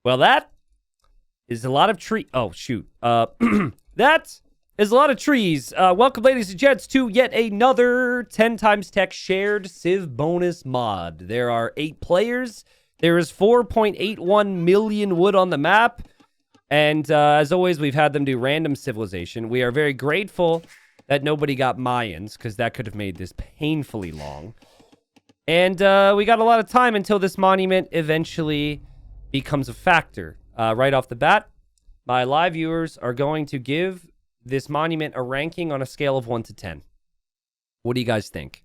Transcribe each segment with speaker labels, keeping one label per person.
Speaker 1: Well, that is a lot of tree. Oh, shoot. That is a lot of trees. Welcome, ladies and gents, to yet another 10 times tech shared Civ bonus mod. There are 8 players. There is 4.81 million wood on the map. And as always, we've had them do random civilization. We are very grateful that nobody got Mayans, because that could have made this painfully long. And we got a lot of time until this monument eventually becomes a factor. Right off the bat, my live viewers are going to give this monument a ranking on a scale of 1 to 10. What do you guys think?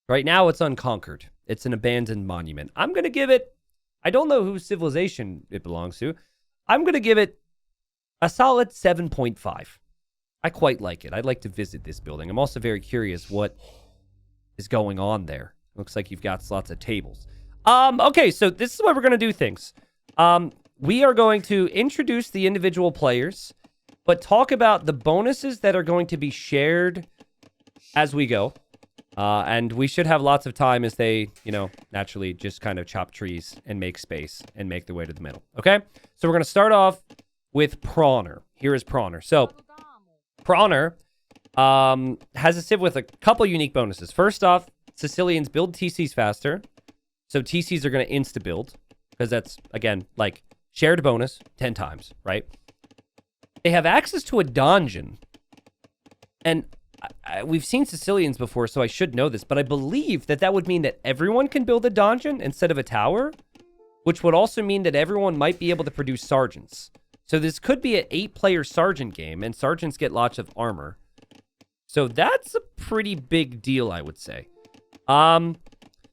Speaker 1: Right now, it's unconquered. It's an abandoned monument. I'm going to give it... I don't know whose civilization it belongs to. I'm going to give it a solid 7.5. I quite like it. I'd like to visit this building. I'm also very curious what is going on there. Looks like you've got lots of tables. Okay, so this is where we're going to do things. We are going to introduce the individual players, but talk about the bonuses that are going to be shared as we go. And we should have lots of time as they, naturally just kind of chop trees and make space and make their way to the middle. Okay? So we're going to start off with Prawner. Here is Prawner. So Prawner has a civ with a couple unique bonuses. First off, Sicilians build TCs faster. So TCs are going to insta-build because that's, again, like shared bonus 10 times, right? They have access to a dungeon. And we've seen Sicilians before, so I should know this, but I believe that would mean that everyone can build a donjon instead of a tower, which would also mean that everyone might be able to produce sergeants. So this could be an 8-player sergeant game, and sergeants get lots of armor. So that's a pretty big deal, I would say.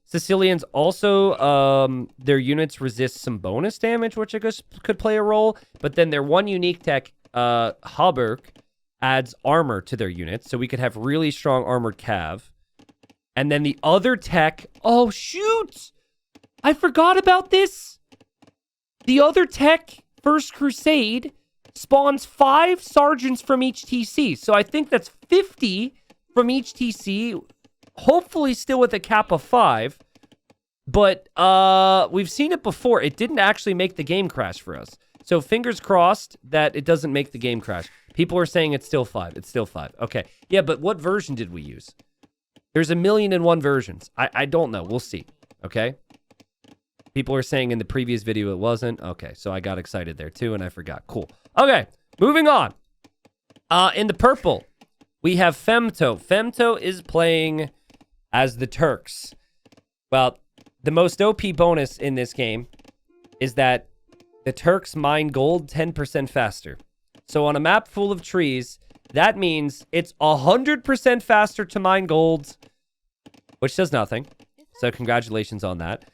Speaker 1: Sicilians also, their units resist some bonus damage, which I guess could play a role, but then their one unique tech, Hauberk, adds armor to their units, so we could have really strong armored cav. And then the other tech... Oh, shoot! I forgot about this! The other tech, First Crusade, spawns 5 sergeants from each TC. So I think that's 50 from each TC, hopefully still with a cap of 5. But we've seen it before. It didn't actually make the game crash for us. So fingers crossed that it doesn't make the game crash. People are saying it's still 5. It's still 5. Okay. Yeah, but what version did we use? There's 1,000,001 versions. I don't know. We'll see. Okay? People are saying in the previous video it wasn't. Okay, so I got excited there too, and I forgot. Cool. Okay, moving on. In the purple, we have Femto. Femto is playing as the Turks. Well, the most OP bonus in this game is that the Turks mine gold 10% faster. So on a map full of trees, that means it's 100% faster to mine gold, which does nothing. So congratulations on that.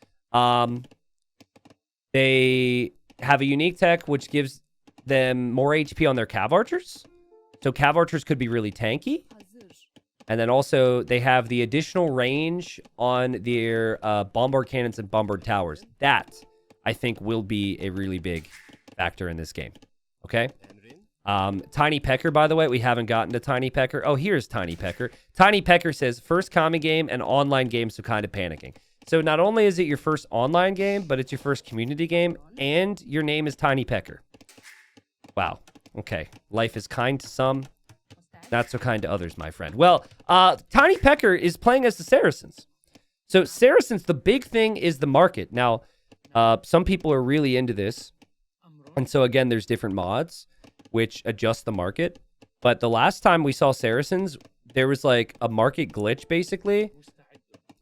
Speaker 1: They have a unique tech, which gives them more HP on their cav archers. So cav archers could be really tanky. And then also they have the additional range on their bombard cannons and bombard towers. That, I think, will be a really big factor in this game. Okay? Tiny Pecker, by the way, we haven't gotten to Tiny Pecker. Oh, here's Tiny Pecker. Tiny Pecker says, first common game and online game, so kind of panicking. So not only is it your first online game, but it's your first community game, and your name is Tiny Pecker. Wow. Okay. Life is kind to some, not so kind to others, my friend. Well, Tiny Pecker is playing as the Saracens. So Saracens, the big thing is the market. Now, some people are really into this. And so again, there's different mods which adjust the market. But the last time we saw Saracens, there was like a market glitch basically,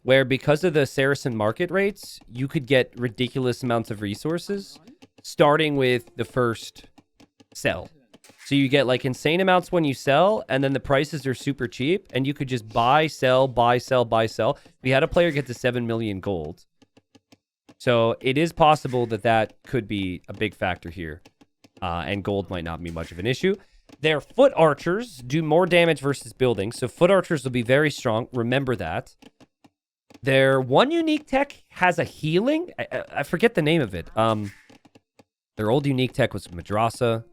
Speaker 1: where because of the Saracen market rates, you could get ridiculous amounts of resources, starting with the first sell. So you get like insane amounts when you sell, and then the prices are super cheap, and you could just buy, sell, buy, sell, buy, sell. We had a player get to 7 million gold. So it is possible that that could be a big factor here. And gold might not be much of an issue. Their foot archers do more damage versus buildings. So foot archers will be very strong. Remember that. Their one unique tech has a healing. I forget the name of it. Their old unique tech was Madrasa.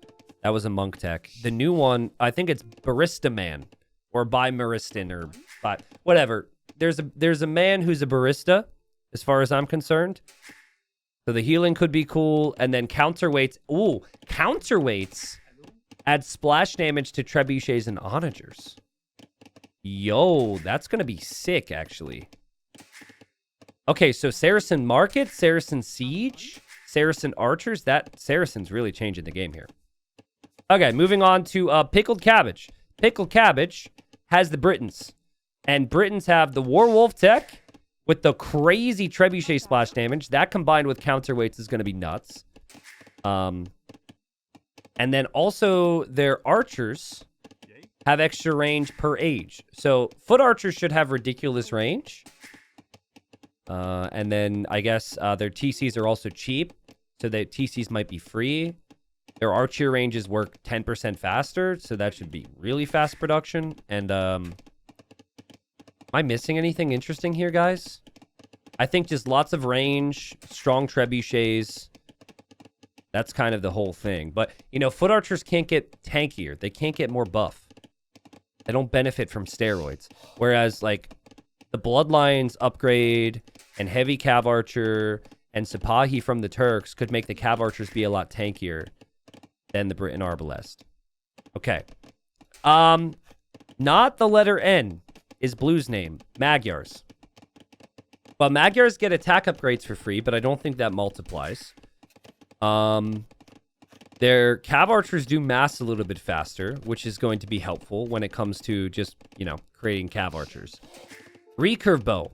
Speaker 1: That was a monk tech. The new one, I think it's Barista Man. Or by Maristan or by whatever. There's a man who's a barista, as far as I'm concerned. So the healing could be cool. And then counterweights. Ooh, counterweights add splash damage to trebuchets and onagers. Yo, that's going to be sick, actually. Okay, so Saracen Market, Saracen Siege, Saracen Archers. That Saracen's really changing the game here. Okay, moving on to Pickled Cabbage. Pickled Cabbage has the Britons. And Britons have the Warwolf tech with the crazy trebuchet splash damage. That combined with counterweights is going to be nuts. And then also their archers have extra range per age. So foot archers should have ridiculous range. And then I guess their TCs are also cheap. So their TCs might be free. Their archer ranges work 10% faster. So that should be really fast production. And am I missing anything interesting here, guys? I think just lots of range, strong trebuchets. That's kind of the whole thing. But, you know, foot archers can't get tankier. They can't get more buff. They don't benefit from steroids. Whereas, like, the Bloodlines upgrade and Heavy Cav Archer and Sipahi from the Turks could make the Cav Archers be a lot tankier than the Briton Arbalest. Okay. Not the letter N is Blue's name. Magyars. Well, Magyars get attack upgrades for free, but I don't think that multiplies. Their Cav Archers do mass a little bit faster, which is going to be helpful when it comes to just, you know, creating Cav Archers. Recurve Bow.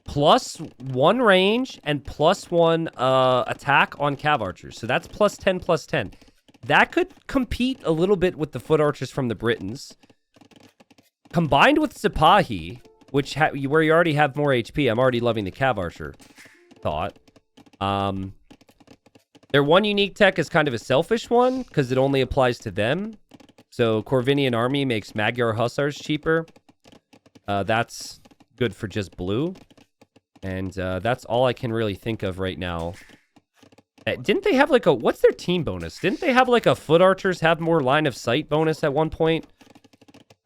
Speaker 1: +1 range and +1 attack on Cav Archers. So that's +10, +10. That could compete a little bit with the Foot Archers from the Britons. Combined with Sipahi, which where you already have more HP. I'm already loving the Cav Archer thought. Their one unique tech is kind of a selfish one because it only applies to them. So Corvinian Army makes Magyar Hussars cheaper. That's good for just blue. And that's all I can really think of right now. Didn't they have like a... What's their team bonus? Didn't they have like a Foot Archers have more line of sight bonus at one point?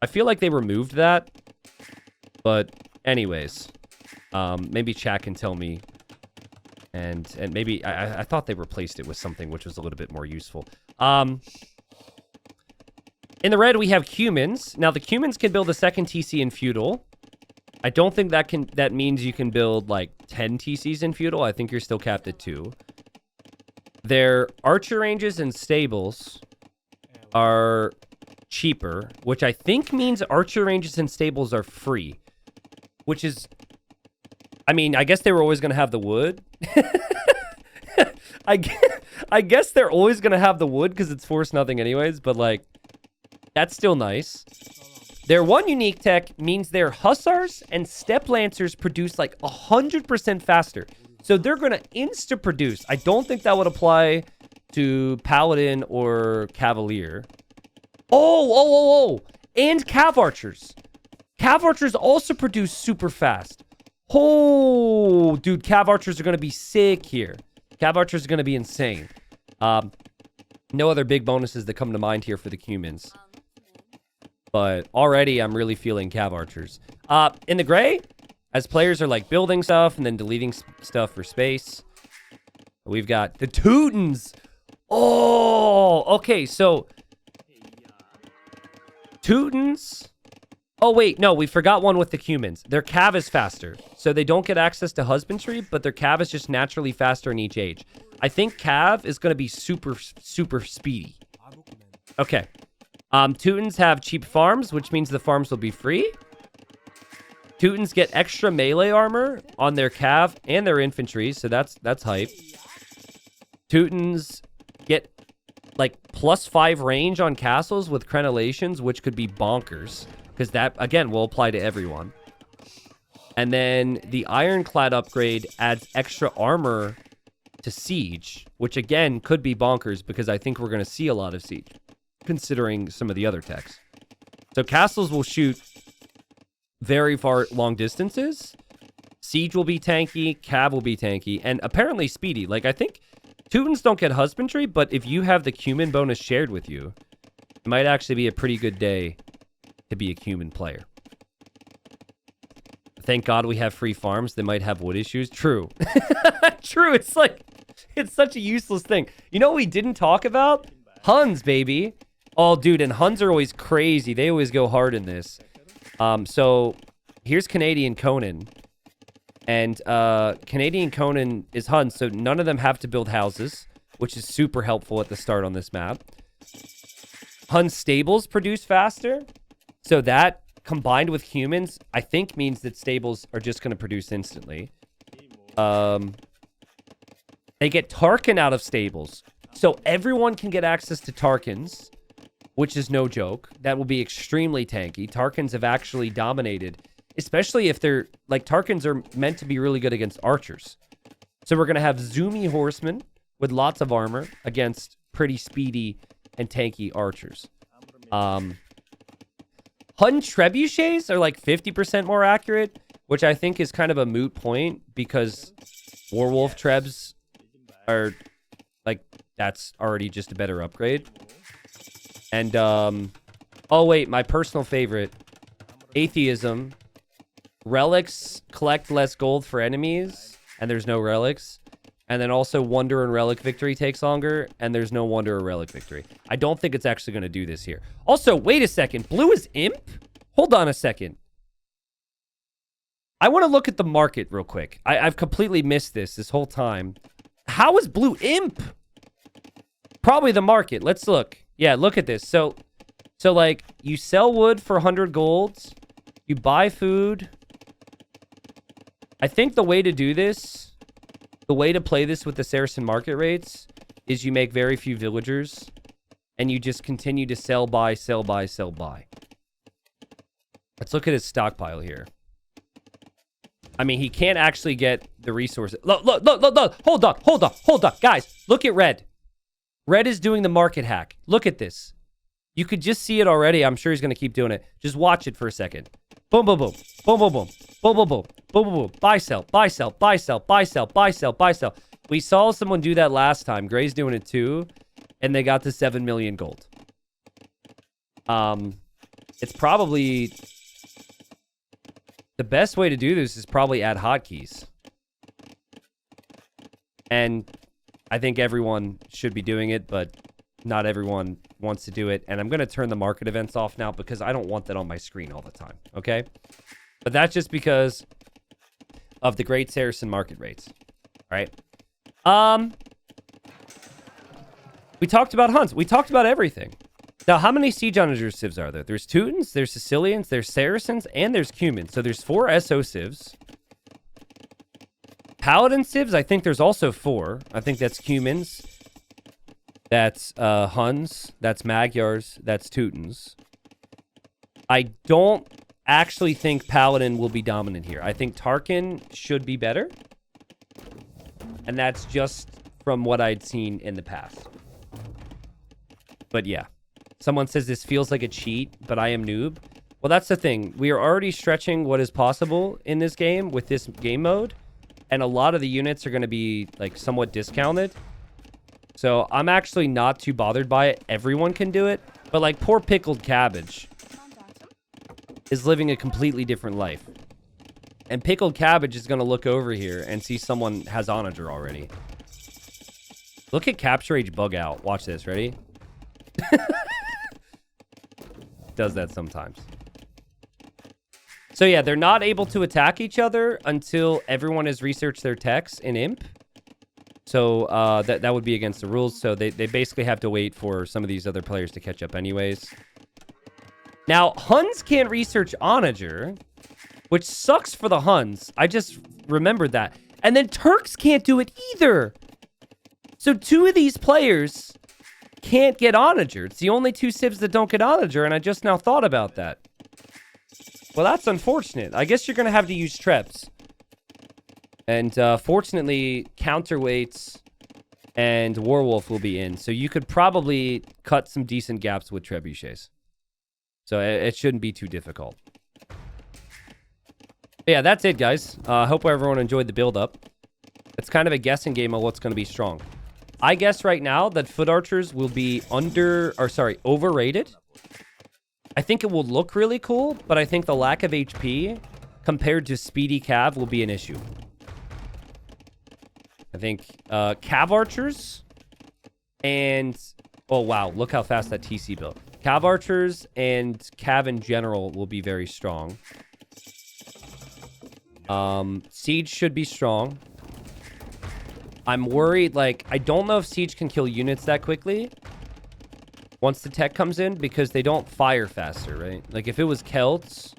Speaker 1: I feel like they removed that. But anyways. Maybe chat can tell me. And maybe... I thought they replaced it with something which was a little bit more useful. In the red, we have humans. Now, the humans can build a second TC in Feudal. I don't think that means you can build like 10 TCs in Feudal. I think you're still capped at 2. Their archer ranges and stables are cheaper, which I think means archer ranges and stables are free, which is, I mean, I guess they were always going to have the wood. I guess they're always going to have the wood because it's force nothing anyways, but like, that's still nice. Their one unique tech means their Hussars and Step Lancers produce like 100% faster. So they're going to insta-produce. I don't think that would apply to Paladin or Cavalier. Oh. And Cav Archers. Cav Archers also produce super fast. Oh, dude, Cav Archers are going to be sick here. Cav Archers are going to be insane. No other big bonuses that come to mind here for the humans. But already I'm really feeling Cav Archers. In the gray, as players are like building stuff and then deleting stuff for space, we've got the Teutons. Oh, okay, so Teutons. Oh, wait, no, we forgot one with the humans. Their Cav is faster, so they don't get access to husbandry, but their Cav is just naturally faster in each age. I think Cav is going to be super, super speedy. Okay. Teutons have cheap farms, which means the farms will be free. Teutons get extra melee armor on their Cav and their infantry, so that's hype. Teutons get like +5 range on castles with crenellations, which could be bonkers, because that, again, will apply to everyone. And then the Ironclad upgrade adds extra armor to Siege, which, again, could be bonkers, because I think we're going to see a lot of Siege, considering some of the other techs. So castles will shoot very far long distances. Siege will be tanky. Cav will be tanky. And apparently speedy. Like, I think Teutons don't get husbandry, but if you have the cumin bonus shared with you, it might actually be a pretty good day to be a cumin player. Thank God we have free farms. They might have wood issues. True. True. It's like, It's such a useless thing. You know what we didn't talk about? Huns, baby. Oh, dude, and Huns are always crazy. They always go hard in this. So here's Canadian Conan. And Canadian Conan is Huns, so none of them have to build houses, which is super helpful at the start on this map. Hun stables produce faster, so that combined with humans, I think means that stables are just going to produce instantly. They get Tarkin out of stables, so everyone can get access to Tarkins, which is no joke. That will be extremely tanky. Tarkins have actually dominated, especially if they're, like, Tarkins are meant to be really good against archers. So we're going to have zoomy horsemen with lots of armor against pretty speedy and tanky archers. Hun trebuchets are like 50% more accurate, which I think is kind of a moot point because Warwolf trebs are, like, that's already just a better upgrade. And, oh wait, my personal favorite, Atheism. Relics collect less gold for enemies, and there's no relics. And then also Wonder and Relic Victory takes longer, and there's no Wonder or Relic Victory. I don't think it's actually going to do this here. Also, wait a second. Blue is Imp? Hold on a second. I want to look at the market real quick. I've completely missed this whole time. How is Blue Imp? Probably the market. Let's look. Yeah, look at this. So like, you sell wood for 100 golds. You buy food. I think the way to do this, the way to play this with the Saracen market rates, is you make very few villagers, and you just continue to sell, buy, sell, buy, sell, buy. Let's look at his stockpile here. I mean, he can't actually get the resources. Look. Hold on. Guys, look at Red. Red is doing the market hack. Look at this. You could just see it already. I'm sure he's going to keep doing it. Just watch it for a second. Boom, boom, boom. Boom, boom, boom. Boom, boom, boom. Boom, boom, boom. Buy, sell, buy, sell, buy, sell, buy, sell, buy, sell, buy, sell. We saw someone do that last time. Gray's doing it too. And they got to 7 million gold. It's probably... The best way to do this is probably add hotkeys. And I think everyone should be doing it, but not everyone wants to do it. And I'm going to turn the market events off now because I don't want that on my screen all the time, okay? But that's just because of the Great Saracen market rates, all right? We talked about Huns. We talked about everything. Now, how many Siege Onager civs are there? There's Teutons, there's Sicilians, there's Saracens, and there's Cumans. So there's 4 SO civs. Paladin civs, I think there's also 4. I think that's Cumans. That's Huns. That's Magyars. That's Teutons. I don't actually think Paladin will be dominant here. I think Tarkin should be better. And that's just from what I'd seen in the past. But yeah. Someone says this feels like a cheat, but I am noob. Well, that's the thing. We are already stretching what is possible in this game with this game mode. And a lot of the units are going to be, like, somewhat discounted. So I'm actually not too bothered by it. Everyone can do it. But, like, poor Pickled Cabbage is living a completely different life. And Pickled Cabbage is going to look over here and see someone has Onager already. Look at Capture Age bug out. Watch this. Ready? Does that sometimes. So yeah, they're not able to attack each other until everyone has researched their techs in Imp. So that would be against the rules. So they basically have to wait for some of these other players to catch up anyways. Now, Huns can't research Onager, which sucks for the Huns. I just remembered that. And then Turks can't do it either. So 2 of these players can't get Onager. It's the only 2 civs that don't get Onager, and I just now thought about that. Well, that's unfortunate. I guess you're going to have to use Trebs. And fortunately, Counterweights and Warwolf will be in, so you could probably cut some decent gaps with Trebuchets. So it shouldn't be too difficult. But yeah, that's it, guys. Hope everyone enjoyed the build-up. It's kind of a guessing game of what's going to be strong. I guess right now that foot archers will be overrated. I think it will look really cool, but I think the lack of HP compared to speedy cav will be an issue. I think Cav Archers and... Oh, wow. Look how fast that TC built. Cav Archers and Cav in general will be very strong. Siege should be strong. I'm worried, like, I don't know if Siege can kill units that quickly once the tech comes in, because they don't fire faster, right? Like, if it was Celts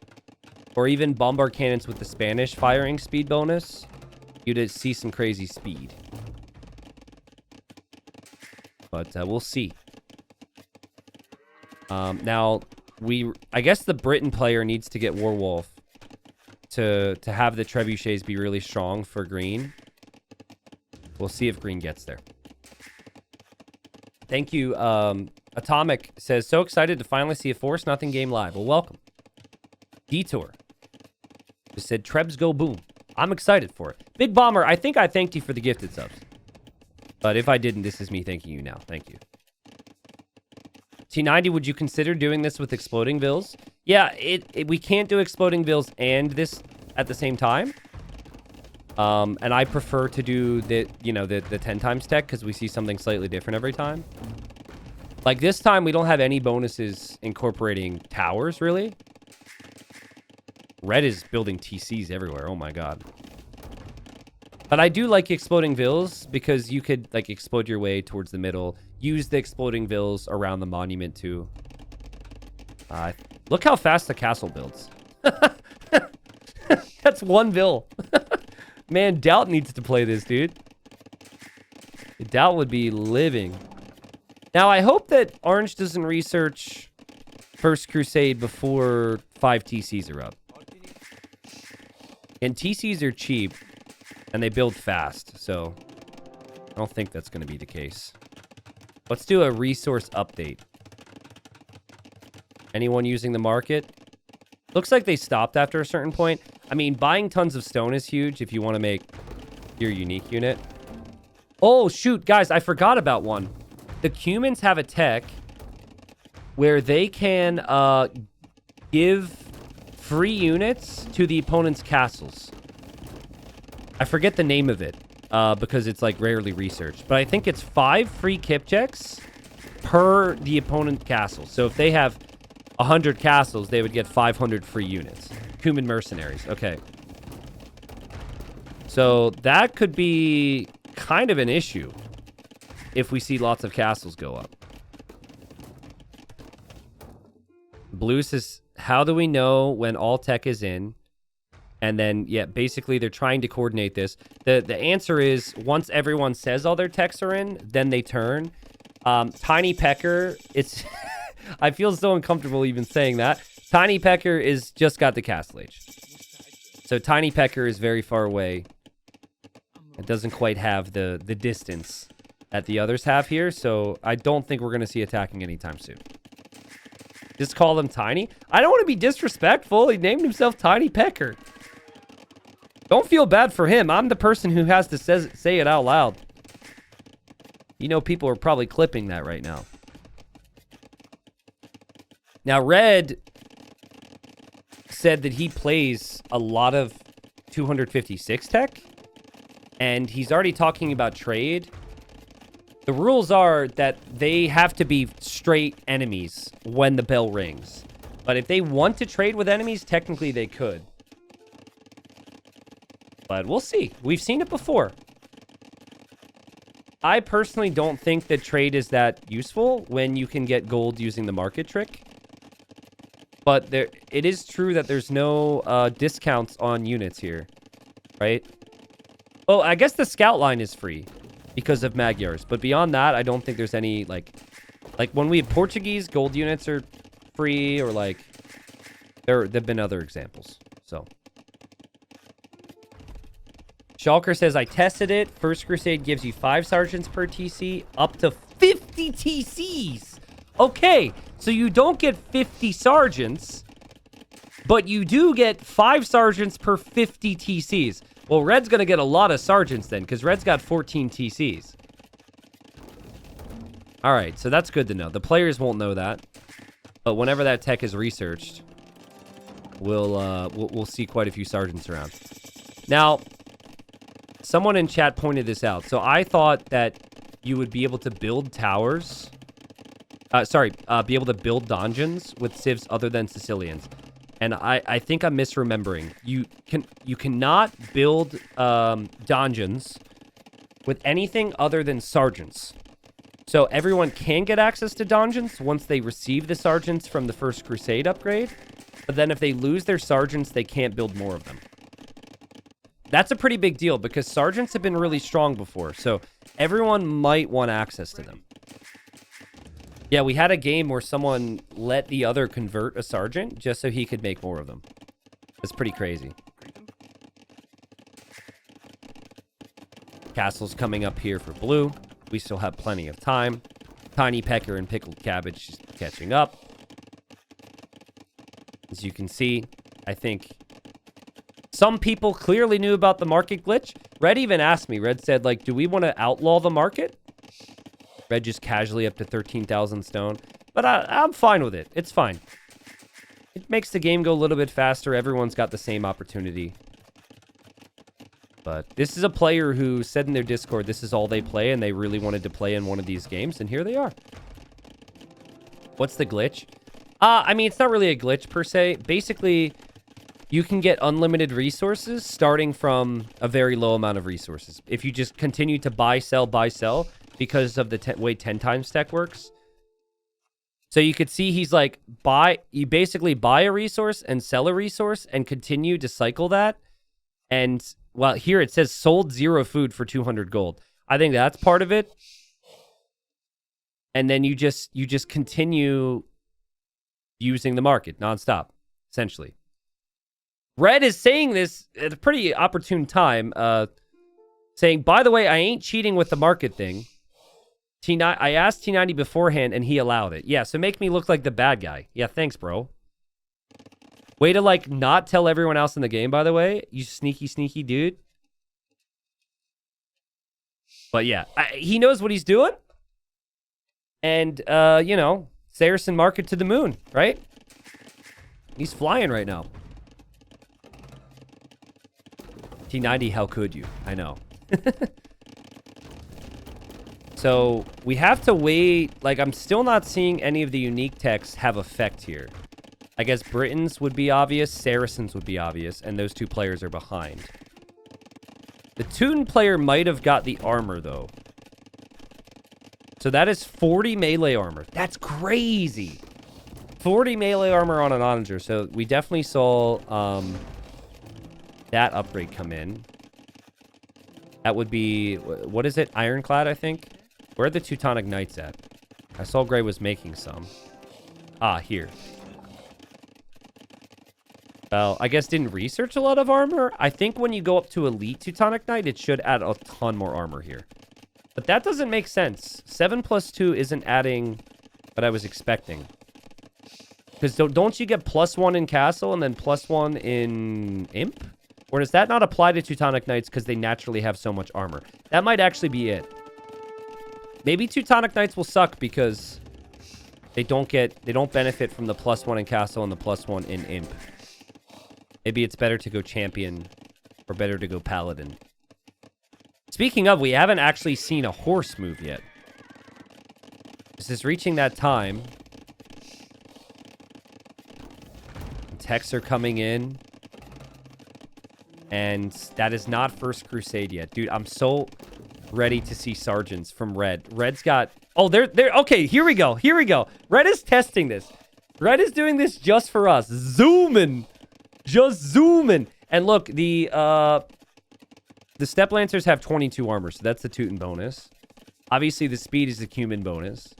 Speaker 1: or even Bombard Cannons with the Spanish firing speed bonus, you'd see some crazy speed. But we'll see. Now, I guess the Britain player needs to get Warwolf to have the trebuchets be really strong for green. We'll see if green gets there. Thank you. Atomic says, so excited to finally see a Force Nothing game live. Well, welcome. Detour just said, Trebs go boom. I'm excited for it. Big Bomber, I think I thanked you for the gifted subs. But if I didn't, this is me thanking you now. Thank you. T90, would you consider doing this with Exploding Vills? Yeah, we can't do Exploding Vills and this at the same time. And I prefer to do the 10 times tech because we see something slightly different every time. Like this time, we don't have any bonuses incorporating towers, really. Red is building TCs everywhere. Oh my god. But I do like Exploding Vills because you could like explode your way towards the middle. Use the Exploding Vills around the monument too. Look how fast the castle builds. That's one Vill. Man, Doubt needs to play this, dude. Doubt would be living. Now, I hope that Orange doesn't research First Crusade before 5 TCs are up. And TCs are cheap, and they build fast, so I don't think that's going to be the case. Let's do a resource update. Anyone using the market? Looks like they stopped after a certain point. I mean, buying tons of stone is huge if you want to make your unique unit. Oh, shoot, guys, I forgot about one. The Cumans have a tech where they can give free units to the opponent's castles. I forget the name of it because it's like rarely researched. But I think it's 5 free Kipcheks per the opponent castle. So if they have 100 castles, they would get 500 free units. Cuman mercenaries. Okay. So that could be kind of an issue if we see lots of castles go up. Blue says, how do we know when all tech is in? And then, yeah, basically they're trying to coordinate this. The answer is once everyone says all their techs are in, then they turn. Tiny Pecker, it's... I feel so uncomfortable even saying that. Tiny Pecker is just got the Castle Age. So Tiny Pecker is very far away. It doesn't quite have the distance that the others have here, so I don't think we're going to see attacking anytime soon. Just call him Tiny? I don't want to be disrespectful. He named himself Tiny Pecker. Don't feel bad for him. I'm the person who has to say it out loud. You know, people are probably clipping that right now. Now, Red said that he plays a lot of 256 tech, and he's already talking about trade. The rules are that they have to be straight enemies when the bell rings. But if they want to trade with enemies, technically they could. But we'll see. We've seen it before. I personally don't think that trade is that useful when you can get gold using the market trick. But it is true that there's no discounts on units here, right? Oh, I guess the scout line is free because of Magyars. But beyond that, I don't think there's any, like when we have Portuguese, gold units are free, or like, there've been other examples, so. Shulker says, I tested it. First Crusade gives you 5 sergeants per TC, up to 50 TCs. Okay, so you don't get 50 sergeants, but you do get 5 sergeants per 50 TCs. Well, Red's going to get a lot of sergeants then, because Red's got 14 TCs. All right, so that's good to know. The players won't know that, but whenever that tech is researched, we'll see quite a few sergeants around. Now, someone in chat pointed this out. So I thought that you would be able to build towers. Be able to build donjons with civs other than Sicilians. And I think I'm misremembering. You cannot build donjons with anything other than sergeants. So everyone can get access to donjons once they receive the sergeants from the First Crusade upgrade. But then if they lose their sergeants, they can't build more of them. That's a pretty big deal because sergeants have been really strong before. So everyone might want access to them. Yeah, we had a game where someone let the other convert a sergeant just so he could make more of them. That's pretty crazy. Castle's coming up here for blue. We still have plenty of time. Tiny Pecker and Pickled Cabbage just catching up. As you can see, I think some people clearly knew about the market glitch. Red even asked me. Red said, like, do we want to outlaw the market? Red just casually up to 13,000 stone. But I'm fine with it. It's fine. It makes the game go a little bit faster. Everyone's got the same opportunity. But this is a player who said in their Discord this is all they play, and they really wanted to play in one of these games, and here they are. What's the glitch? I mean, it's not really a glitch per se. Basically, you can get unlimited resources starting from a very low amount of resources. If you just continue to buy, sell, because of the way 10 times tech works. So you could see he's like, you basically buy a resource and sell a resource and continue to cycle that. And, well, here it says sold 0 food for 200 gold. I think that's part of it. And then you just continue using the market nonstop, essentially. Red is saying this at a pretty opportune time, saying, by the way, I ain't cheating with the market thing. I asked T90 beforehand, and he allowed it. Yeah, so make me look like the bad guy. Yeah, thanks, bro. Way to, like, not tell everyone else in the game, by the way. You sneaky, sneaky dude. But, yeah, he knows what he's doing. And, you know, Saracen market to the moon, right? He's flying right now. T90, how could you? I know. So, we have to wait. Like, I'm still not seeing any of the unique techs have effect here. I guess Britons would be obvious, Saracens would be obvious, and those two players are behind. The Teuton player might have got the armor, though. So that is 40 melee armor. That's crazy. 40 melee armor on an onager. So we definitely saw that upgrade come in. That would be, what is it? Ironclad, I think. Where are the Teutonic Knights at? I saw Gray was making some. Ah, here. Well, I guess didn't research a lot of armor. I think when you go up to Elite Teutonic Knight, it should add a ton more armor here. But that doesn't make sense. 7 plus 2 isn't adding what I was expecting. Because don't you get +1 in Castle and then +1 in Imp? Or does that not apply to Teutonic Knights because they naturally have so much armor? That might actually be it. Maybe Teutonic Knights will suck because they don't benefit from the +1 in Castle and the +1 in Imp. Maybe it's better to go Champion or better to go Paladin. Speaking of, we haven't actually seen a horse move yet. This is reaching that time. Techs are coming in. And that is not First Crusade yet. Dude, I'm so ready to see sergeants from Red. Red's got... Oh, they're... Okay, here we go. Here we go. Red is testing this. Red is doing this just for us. Zooming. Just zooming. And look, the Step Lancers have 22 armor, so that's the Teuton bonus. Obviously, the speed is the Cumin bonus.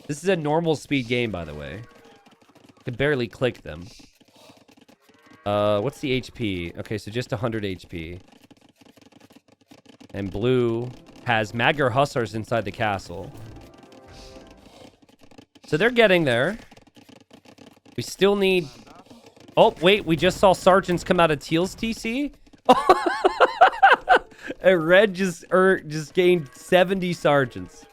Speaker 1: This is a normal speed game, by the way. Could barely click them. What's the HP? Okay, so just 100 HP. And blue has Magyar Hussars inside the castle. So they're getting there. We still need... Oh, wait, we just saw sergeants come out of Teal's TC. And Red just gained 70 sergeants.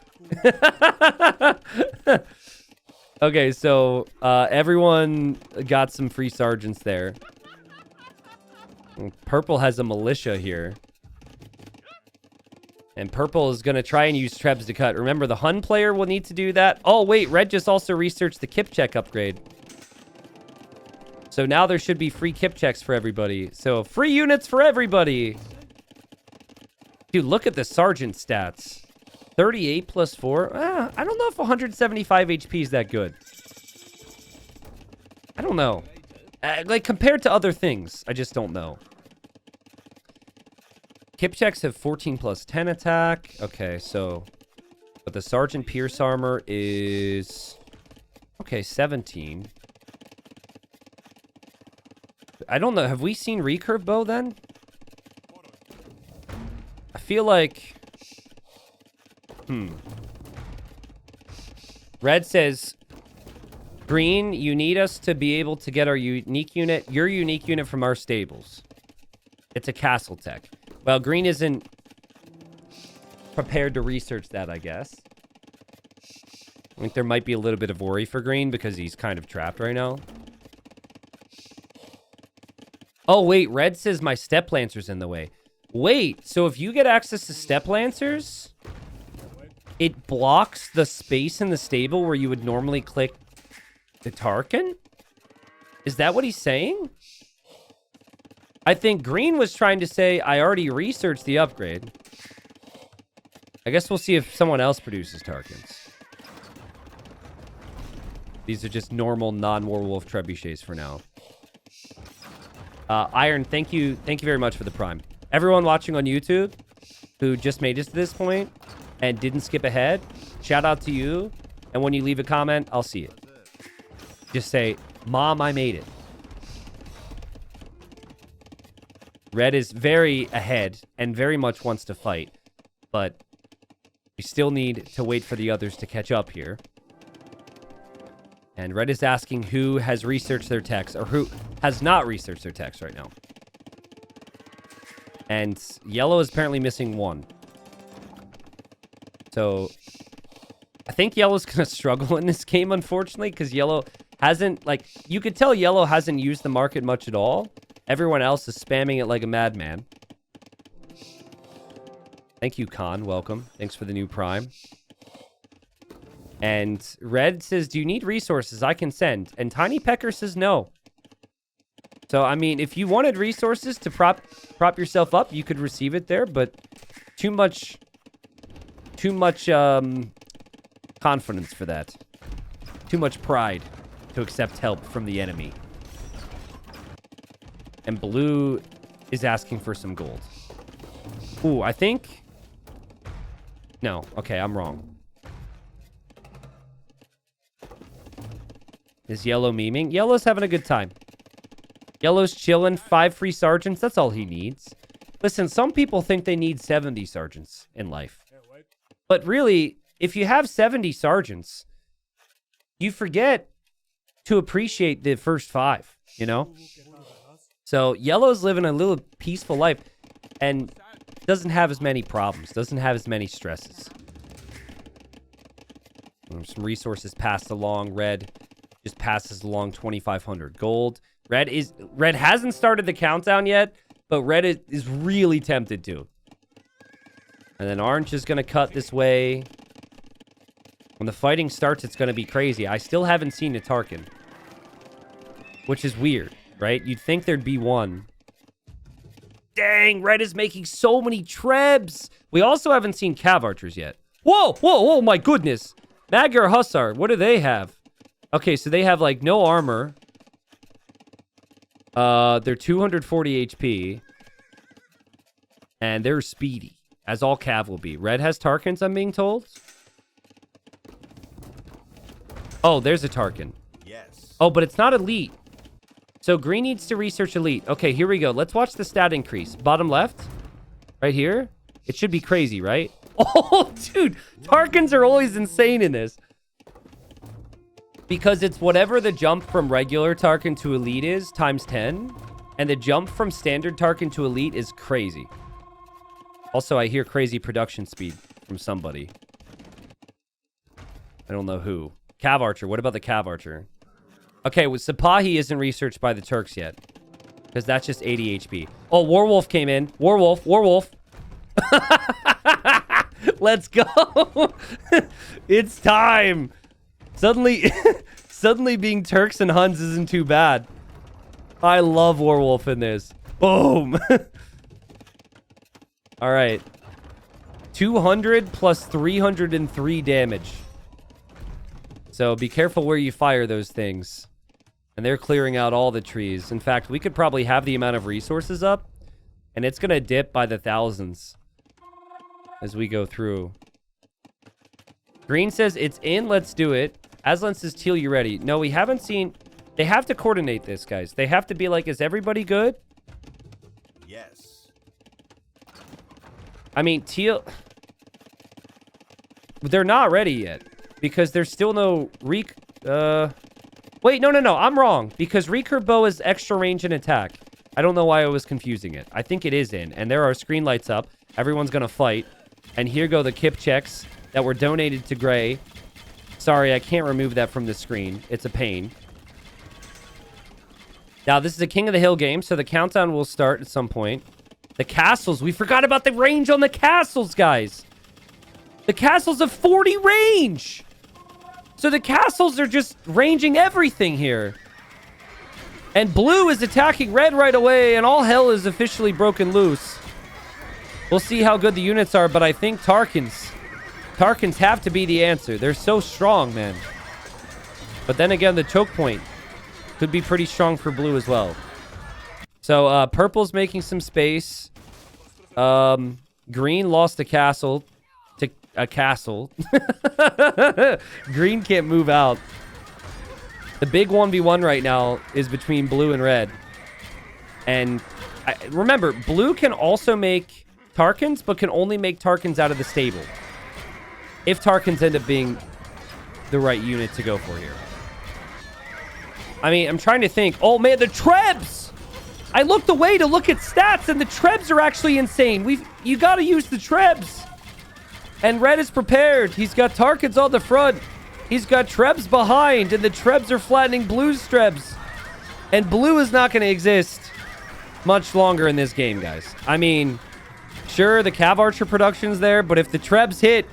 Speaker 1: Okay, so everyone got some free sergeants there. Purple has a militia here. And purple is going to try and use trebs to cut. Remember, the Hun player will need to do that. Oh, wait. Red just also researched the kip check upgrade. So now there should be free kip checks for everybody. So free units for everybody. Dude, look at the sergeant stats. 38 plus 4. I don't know if 175 HP is that good. I don't know. Like, compared to other things, I just don't know. Kip checks have 14 plus 10 attack. Okay, so... But the Sergeant Pierce armor is... Okay, 17. I don't know. Have we seen recurve bow then? I feel like... Red says... Green, you need us to be able to get our unique unit, your unique unit from our stables. It's a castle tech. Well, Green isn't prepared to research that, I guess. I think there might be a little bit of worry for Green because he's kind of trapped right now. Oh, wait. Red says my step lancer's in the way. Wait. So if you get access to step lancers, it blocks the space in the stable where you would normally click the Tarkin? Is that what he's saying? I think Green was trying to say, I already researched the upgrade. I guess we'll see if someone else produces Tarkins. These are just normal non-werewolf trebuchets for now. Iron, thank you very much for the prime. Everyone watching on YouTube who just made it to this point and didn't skip ahead, shout out to you. And when you leave a comment, I'll see it. Just say, Mom, I made it. Red is very ahead and very much wants to fight. But we still need to wait for the others to catch up here. And Red is asking who has researched their text or who has not researched their text right now. And Yellow is apparently missing one. So I think Yellow's going to struggle in this game, unfortunately, because Yellow hasn't, like, you could tell Yellow hasn't used the market much at all. Everyone else is spamming it like a madman. Thank you, Khan. Welcome. Thanks for the new prime. And Red says, do you need resources? I can send. And Tiny Pecker says no. So, I mean, if you wanted resources to prop yourself up, you could receive it there, but too much confidence for that. Too much pride to accept help from the enemy. And Blue is asking for some gold. Ooh, I think... No, okay, I'm wrong. Is Yellow memeing? Yellow's having a good time. Yellow's chilling. 5 free sergeants. That's all he needs. Listen, some people think they need 70 sergeants in life. But really, if you have 70 sergeants, you forget to appreciate the first 5, you know? So Yellow's living a little peaceful life and doesn't have as many problems, doesn't have as many stresses. Some resources passed along. Red just passes along 2,500 gold. Red hasn't started the countdown yet, but Red is really tempted to. And then Orange is going to cut this way. When the fighting starts, it's going to be crazy. I still haven't seen a Tarkin, which is weird, right? You'd think there'd be one. Dang, Red is making so many trebs. We also haven't seen Cav Archers yet. Whoa, whoa, whoa, my goodness. Magyar Hussar, what do they have? Okay, so they have, like, no armor. They're 240 HP. And they're speedy, as all Cav will be. Red has Tarkins, I'm being told. Oh, there's a Tarkin.
Speaker 2: Yes.
Speaker 1: Oh, but it's not elite. So Green needs to research elite. Okay, here we go. Let's watch the stat increase. Bottom left. Right here. It should be crazy, right? Oh, dude. Tarkins are always insane in this. Because it's whatever the jump from regular Tarkin to elite is, times 10. And the jump from standard Tarkin to elite is crazy. Also, I hear crazy production speed from somebody. I don't know who. Cav Archer. What about the Cav Archer? Okay, well, Sipahi isn't researched by the Turks yet. Because that's just 80 HP. Oh, Warwolf came in. Warwolf. Let's go. It's time. Suddenly, suddenly being Turks and Huns isn't too bad. I love Werewolf in this. Boom. All right. 200 plus 303 damage. So be careful where you fire those things. And they're clearing out all the trees. In fact, we could probably have the amount of resources up. And it's going to dip by the thousands as we go through. Green says it's in. Let's do it. Aslan says, Teal, you ready? No, we haven't seen... They have to coordinate this, guys. They have to be like, is everybody good?
Speaker 2: Yes.
Speaker 1: I mean, Teal... They're not ready yet. Because there's still no... Wait, no. I'm wrong. Because recurve bow is extra range and attack. I don't know why I was confusing it. I think it is in. And there are screen lights up. Everyone's going to fight. And here go the kip checks that were donated to Gray. Sorry, I can't remove that from the screen. It's a pain. Now, this is a King of the Hill game, so the countdown will start at some point. The castles. We forgot about the range on the castles, guys. The castles have 40 range. So the castles are just ranging everything here. And blue is attacking red right away, and all hell is officially broken loose. We'll see how good the units are, but I think Tarkans have to be the answer. They're so strong, man. But then again, the choke point could be pretty strong for blue as well. So, purple's making some space. Green lost a castle. A castle. Green can't move out. The big 1v1 right now is between blue and red. And remember, blue can also make Tarkans, but can only make Tarkans out of the stable. If Tarkans end up being the right unit to go for here. I mean, I'm trying to think. Oh, man, the Trebs! I looked away to look at stats, and the Trebs are actually insane. You got to use the Trebs. And red is prepared. He's got Tarkans on the front. He's got Trebs behind, and the Trebs are flattening blue's Trebs. And blue is not going to exist much longer in this game, guys. I mean, sure, the Cav Archer production's there, but if the Trebs hit...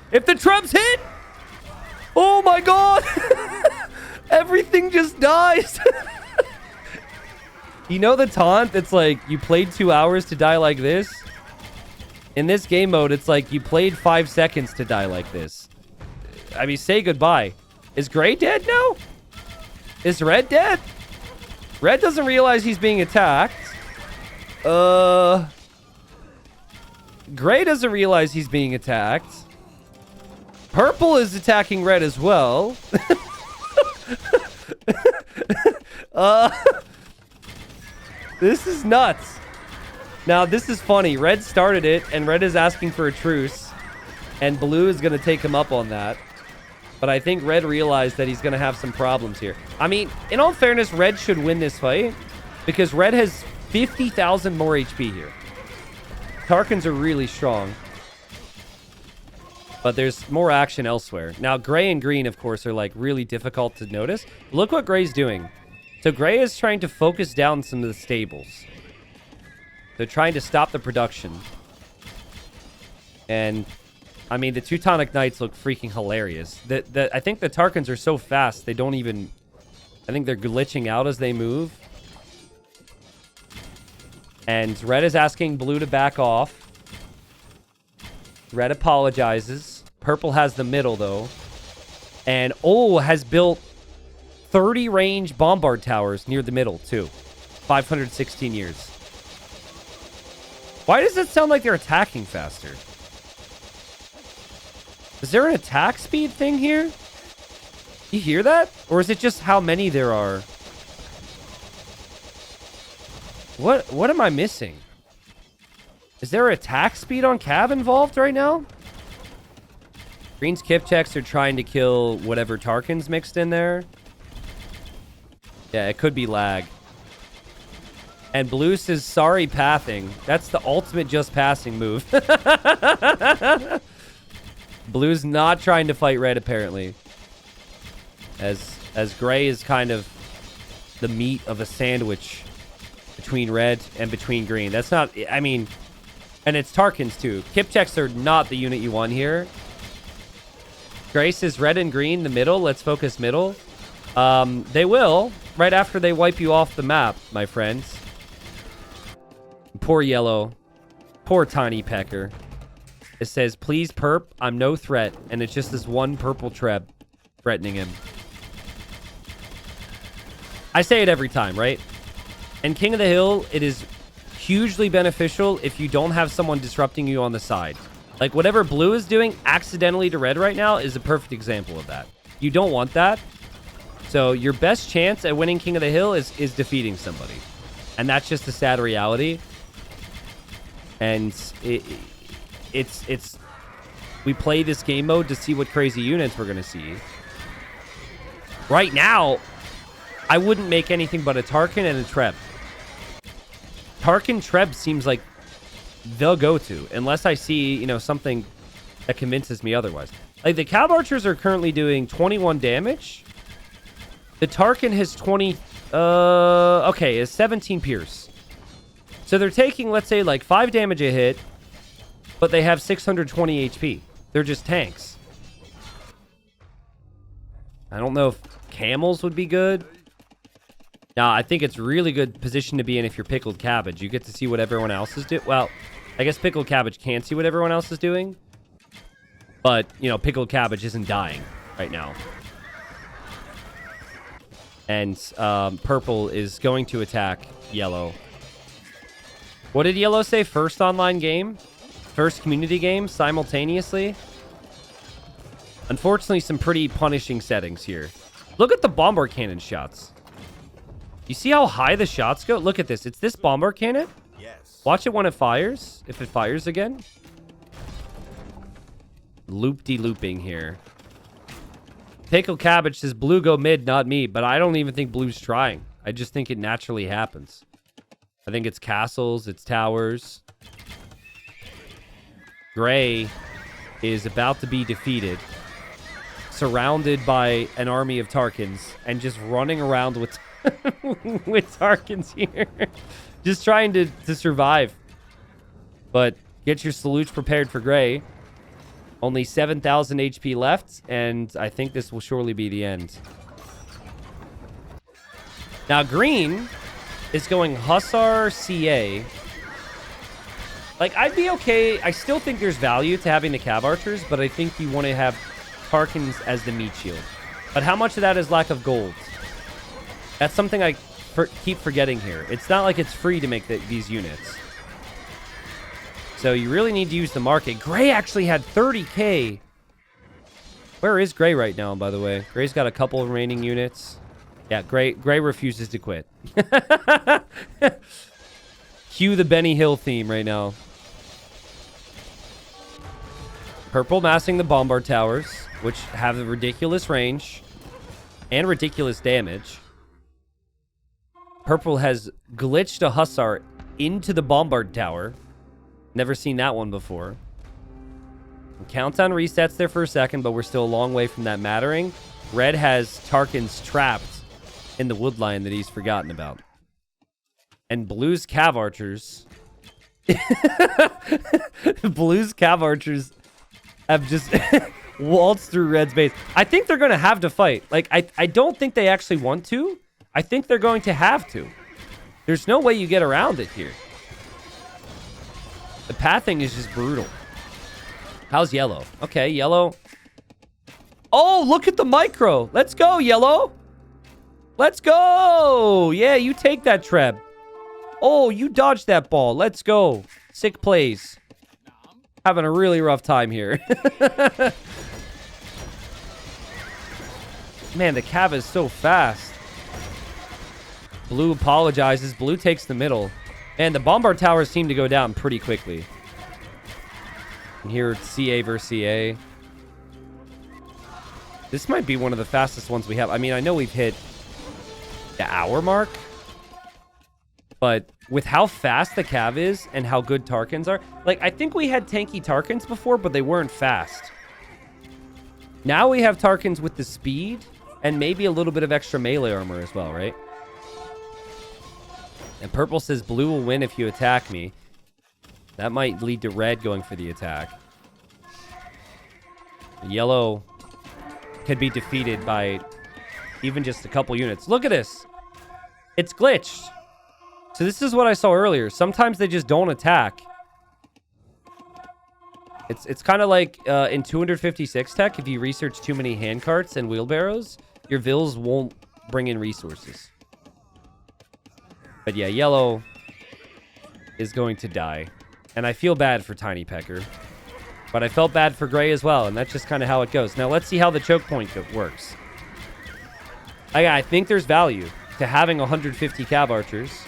Speaker 1: Oh my god! Everything just dies! You know the taunt that's like, you played 2 hours to die like this? In this game mode, it's like, you played 5 seconds to die like this. I mean, say goodbye. Is Gray dead now? Is Red dead? Red doesn't realize he's being attacked. Gray doesn't realize he's being attacked. Purple is attacking red as well. This is nuts. Now, this is funny. Red started it, and red is asking for a truce. And blue is going to take him up on that. But I think red realized that he's going to have some problems here. I mean, in all fairness, red should win this fight. Because red has 50,000 more HP here. Tarkans are really strong. But there's more action elsewhere. Now, gray and green, of course, are like really difficult to notice. Look what gray's doing. So gray is trying to focus down some of the stables. They're trying to stop the production. And, I mean, the Teutonic Knights look freaking hilarious. I think the Tarkans are so fast, they don't even... I think they're glitching out as they move. And red is asking blue to back off. Red apologizes. Purple has the middle, though. And, has built 30 range bombard towers near the middle, too. 516 years. Why does it sound like they're attacking faster? Is there an attack speed thing here? You hear that? Or is it just how many there are? What am I missing? Is there attack speed on Cav involved right now? Green's Kipchaks are trying to kill whatever Tarkans mixed in there. Yeah, it could be lag. And blue says, sorry, pathing. That's the ultimate just passing move. Blue's not trying to fight red, apparently. As gray is kind of the meat of a sandwich between red and between green. That's not... I mean, And it's Tarkins, too. Kip checks are not the unit you want here. Grace is red and green, the middle. Let's focus middle. They will, right after they wipe you off the map, my friends. Poor yellow. Poor tiny pecker. It says, please perp, I'm no threat. And it's just this one purple treb threatening him. I say it every time, right? And King of the Hill, it is hugely beneficial if you don't have someone disrupting you on the side. Like whatever blue is doing accidentally to red right now is a perfect example of that. You don't want that. So your best chance at winning King of the Hill is defeating somebody. And that's just the sad reality. And it's we play this game mode to see what crazy units we're going to see. Right now, I wouldn't make anything but a Tarkin and a Treb. Tarkin Treb seems like the go-to, unless I see, you know, something that convinces me otherwise. Like, the Cav Archers are currently doing 21 damage. The Tarkin has 20... is 17 Pierce. So they're taking, let's say, like, 5 damage a hit, but they have 620 HP. They're just tanks. I don't know if camels would be good. Nah, I think it's really good position to be in if you're pickled cabbage. You get to see what everyone else is doing. Well, I guess pickled cabbage can't see what everyone else is doing. But, you know, pickled cabbage isn't dying right now. And purple is going to attack yellow. What did yellow say? First online game? First community game simultaneously? Unfortunately, some pretty punishing settings here. Look at the bombard cannon shots. You see how high the shots go? Look at this. It's this bombard cannon.
Speaker 2: Yes.
Speaker 1: Watch it when it fires. If it fires again. Loop-de-looping here. Pickle Cabbage says, blue go mid, not me. But I don't even think blue's trying. I just think it naturally happens. I think it's castles. It's towers. Gray is about to be defeated. Surrounded by an army of Tarkins. And just running around with... with Tarkins here. Just trying to survive. But get your salutes prepared for Gray. Only 7,000 HP left, and I think this will surely be the end. Now, green is going Hussar CA. Like, I'd be okay. I still think there's value to having the Cav Archers, but I think you want to have Tarkins as the meat shield. But how much of that is lack of gold? That's something I keep forgetting here. It's not like it's free to make these units. So you really need to use the market. Gray actually had 30k. Where is Gray right now, by the way? Gray's got a couple remaining units. Yeah, Gray refuses to quit. Cue the Benny Hill theme right now. Purple massing the bombard towers, which have a ridiculous range and ridiculous damage. Purple has glitched a Hussar into the bombard tower. Never seen that one before. Countdown resets there for a second, but we're still a long way from that mattering. Red has Tarkins trapped in the woodline that he's forgotten about. And blue's Cav Archers... blue's Cav Archers have just waltzed through red's base. I think they're going to have to fight. Like, I don't think they actually want to. I think they're going to have to. There's no way you get around it here. The pathing is just brutal. How's yellow? Okay, yellow. Oh, look at the micro. Let's go, yellow. Let's go. Yeah, you take that, Treb. Oh, you dodged that ball. Let's go. Sick plays. Having a really rough time here. Man, the Cav is so fast. Blue apologizes. Blue takes the middle. And the bombard towers seem to go down pretty quickly. And here it's CA versus CA. This might be one of the fastest ones we have. I mean, I know we've hit the hour mark. But with how fast the Cav is and how good Tarkins are... Like, I think we had tanky Tarkins before, but they weren't fast. Now we have Tarkins with the speed and maybe a little bit of extra melee armor as well, right? And purple says blue will win if you attack me. That might lead to red going for the attack. Yellow could be defeated by even just a couple units. Look at this. It's glitched. So this is what I saw earlier. Sometimes they just don't attack. It's kind of like in 256 tech, if you research too many handcarts and wheelbarrows, your vills won't bring in resources. But yeah, yellow is going to die. And I feel bad for Tiny Pecker. But I felt bad for gray as well, and that's just kind of how it goes. Now let's see how the choke point works. I think there's value to having 150 cav archers.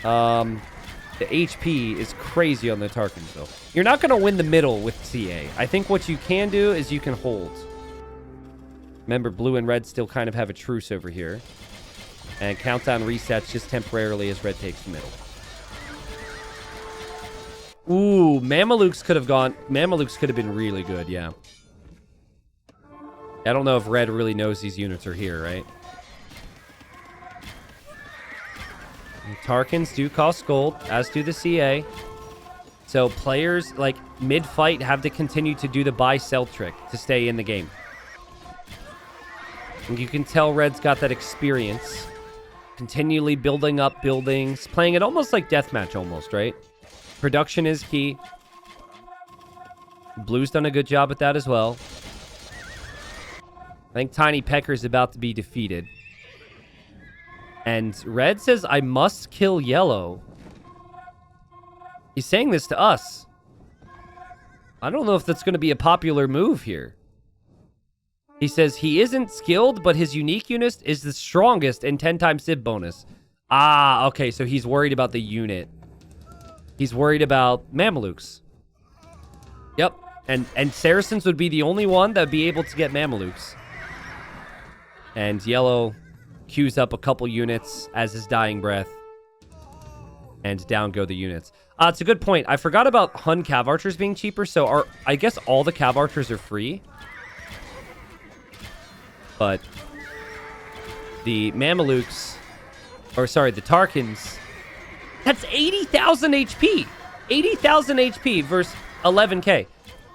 Speaker 1: The HP is crazy on the Tarkins, though. You're not going to win the middle with CA. I think what you can do is you can hold. Remember, blue and red still kind of have a truce over here. And countdown resets just temporarily as red takes the middle. Ooh, Mamelukes could have gone... Mamelukes could have been really good, yeah. I don't know if red really knows these units are here, right? And Tarkins do cost gold, as do the CA. So players, like, mid-fight have to continue to do the buy-sell trick to stay in the game. And you can tell red's got that experience. Continually building up buildings. Playing it almost like deathmatch almost, right? Production is key. Blue's done a good job at that as well. I think Tiny Pecker's about to be defeated. And red says, I must kill yellow. He's saying this to us. I don't know if that's going to be a popular move here. He says he isn't skilled, but his unique unit is the strongest in 10 times civ bonus. Ah, okay, so he's worried about the unit. He's worried about Mamelukes. Yep, and Saracens would be the only one that would be able to get Mamelukes. And yellow queues up a couple units as his dying breath. And down go the units. It's a good point. I forgot about Hun Cav Archers being cheaper, so I guess all the Cav Archers are free. But the Mamelukes, or sorry, the Tarkins, that's 80,000 HP. 80,000 HP versus 11k.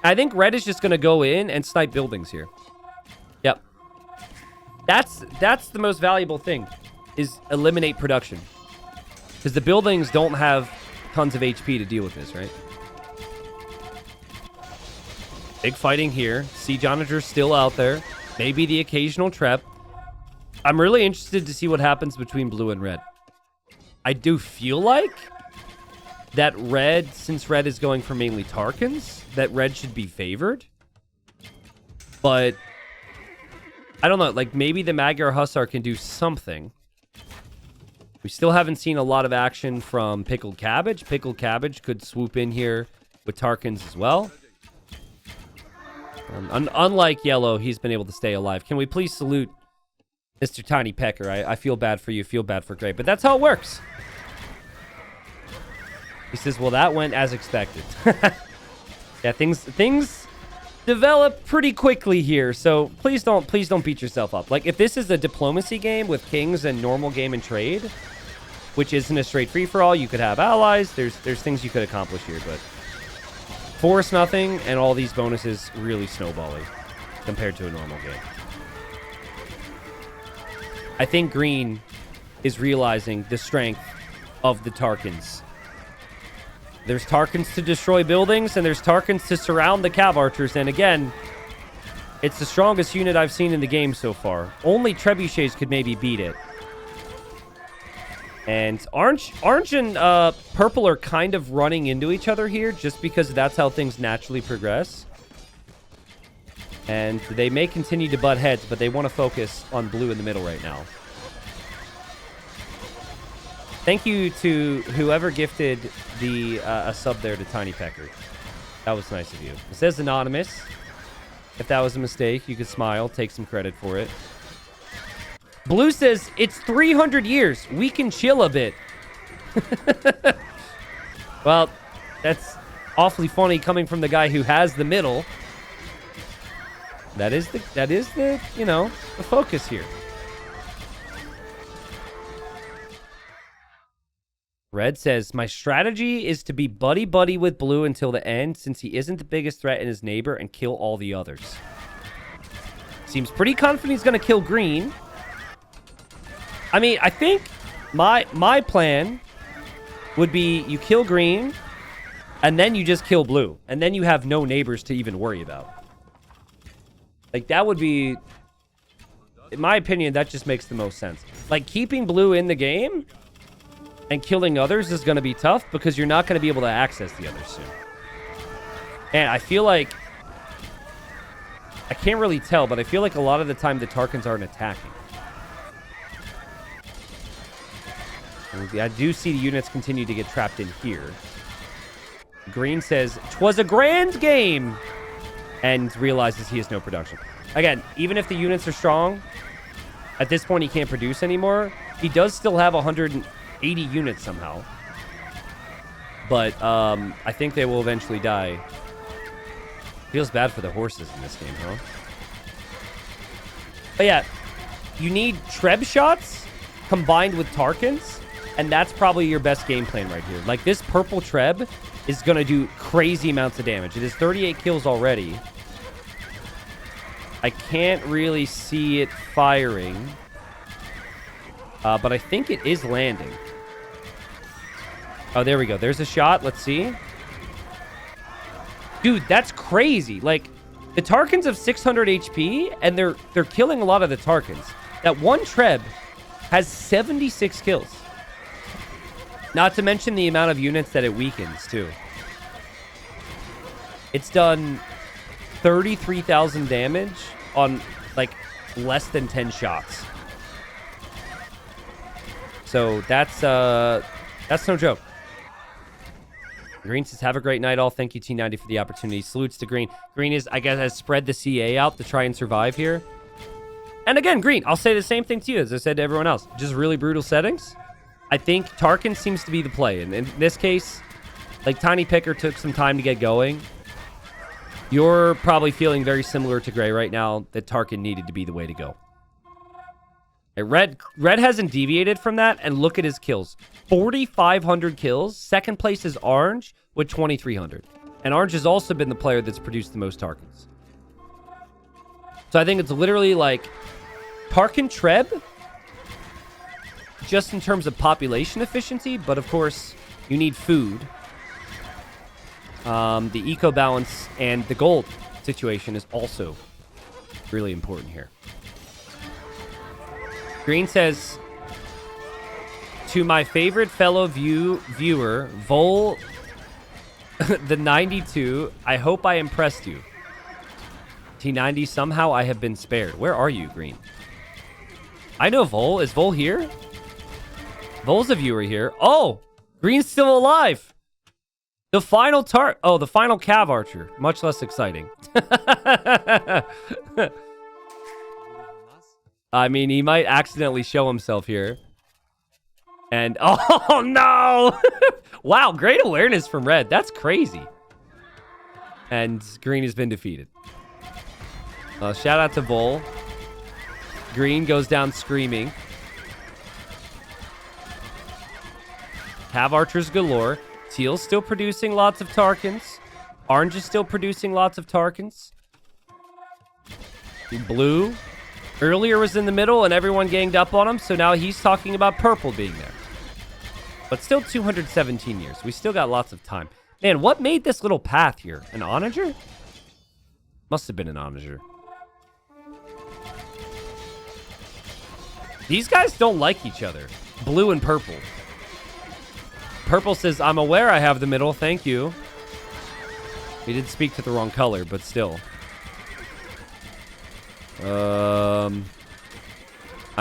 Speaker 1: I think red is just going to go in and snipe buildings here. Yep. That's the most valuable thing, is eliminate production. Because the buildings don't have tons of HP to deal with this, right? Big fighting here. Siege Onager's still out there. Maybe the occasional trap. I'm really interested to see what happens between blue and red. I do feel like that red, since red is going for mainly Tarkins, that red should be favored. But I don't know, like maybe the Magyar Hussar can do something. We still haven't seen a lot of action from Pickled Cabbage. Pickled Cabbage could swoop in here with Tarkins as well. Unlike yellow, he's been able to stay alive. Can we please salute Mr. Tiny Pecker? I feel bad for you, feel bad for Gray, but that's how it works. He says, well, that went as expected. Yeah, things develop pretty quickly here, so please don't beat yourself up. Like, if this is a diplomacy game with kings and normal game and trade, which isn't a straight free-for-all, you could have allies, there's things you could accomplish here, but force nothing, and all these bonuses really snowballing compared to a normal game. I think green is realizing the strength of the Tarkins. There's Tarkins to destroy buildings, and there's Tarkins to surround the Cav Archers. And again, it's the strongest unit I've seen in the game so far. Only Trebuchets could maybe beat it. And orange and purple are kind of running into each other here, just because that's how things naturally progress. And they may continue to butt heads, but they want to focus on blue in the middle right now. Thank you to whoever gifted the a sub there to Tiny Pecker. That was nice of you. It says anonymous. If that was a mistake, you could smile, take some credit for it. Blue says, it's 300 years. We can chill a bit. Well, that's awfully funny coming from the guy who has the middle. That is the, you know, the focus here. Red says, my strategy is to be buddy-buddy with blue until the end since he isn't the biggest threat in his neighbor and kill all the others. Seems pretty confident he's going to kill green. I mean, I think my plan would be you kill green and then you just kill blue. And then you have no neighbors to even worry about. Like, that would be... In my opinion, that just makes the most sense. Like, keeping blue in the game... and killing others is going to be tough because you're not going to be able to access the others soon. And I feel like... I can't really tell, but I feel like a lot of the time the Tarkans aren't attacking. And I do see the units continue to get trapped in here. Green says, "'Twas a grand game!" and realizes he has no production. Again, even if the units are strong, at this point he can't produce anymore. He does still have 180 units somehow. But I think they will eventually die. Feels bad for the horses in this game, huh? But yeah, you need Treb shots combined with Tarkans, and that's probably your best game plan right here. Like, this purple Treb is going to do crazy amounts of damage. It is 38 kills already. I can't really see it firing. But I think it is landing. Oh, there we go. There's a shot. Let's see. Dude, that's crazy. Like, the Tarkans have 600 HP, and they're killing a lot of the Tarkans. That one Treb has 76 kills. Not to mention the amount of units that it weakens, too. It's done 33,000 damage on, like, less than 10 shots. So that's no joke. Green says, have a great night all. Thank you, T90, for the opportunity. Salutes to Green. Green is, I guess, has spread the CA out to try and survive here. And again, Green, I'll say the same thing to you as I said to everyone else. Just really brutal settings. I think Tarkin seems to be the play. And in this case, like, Tiny Picker took some time to get going. You're probably feeling very similar to Gray right now, that Tarkin needed to be the way to go. Red hasn't deviated from that, and look at his kills. 4,500 kills. Second place is Orange with 2,300. And Orange has also been the player that's produced the most Tarkans. So I think it's literally like Tarkin Treb, just in terms of population efficiency, but of course, you need food. The eco balance and the gold situation is also really important here. Green says, to my favorite fellow viewer, Vol the 92, I hope I impressed you. T90, somehow I have been spared. Where are you, Green? I know Vol. Is Vol here? Vol's a viewer here. Oh, Green's still alive. The final the final Cav Archer. Much less exciting. I mean, he might accidentally show himself here. And, oh, no! Wow, great awareness from Red. That's crazy. And Green has been defeated. Shout out to Vol. Green goes down screaming. Cav Archers galore. Teal's still producing lots of Tarkans. Orange is still producing lots of Tarkans. Blue earlier was in the middle and everyone ganged up on him, so now he's talking about purple being there. But still 217 years. We still got lots of time. Man, what made this little path here? An onager? Must have been an onager. These guys don't like each other. Blue and purple. Purple says, I'm aware I have the middle, thank you. He did speak to the wrong color, but still. I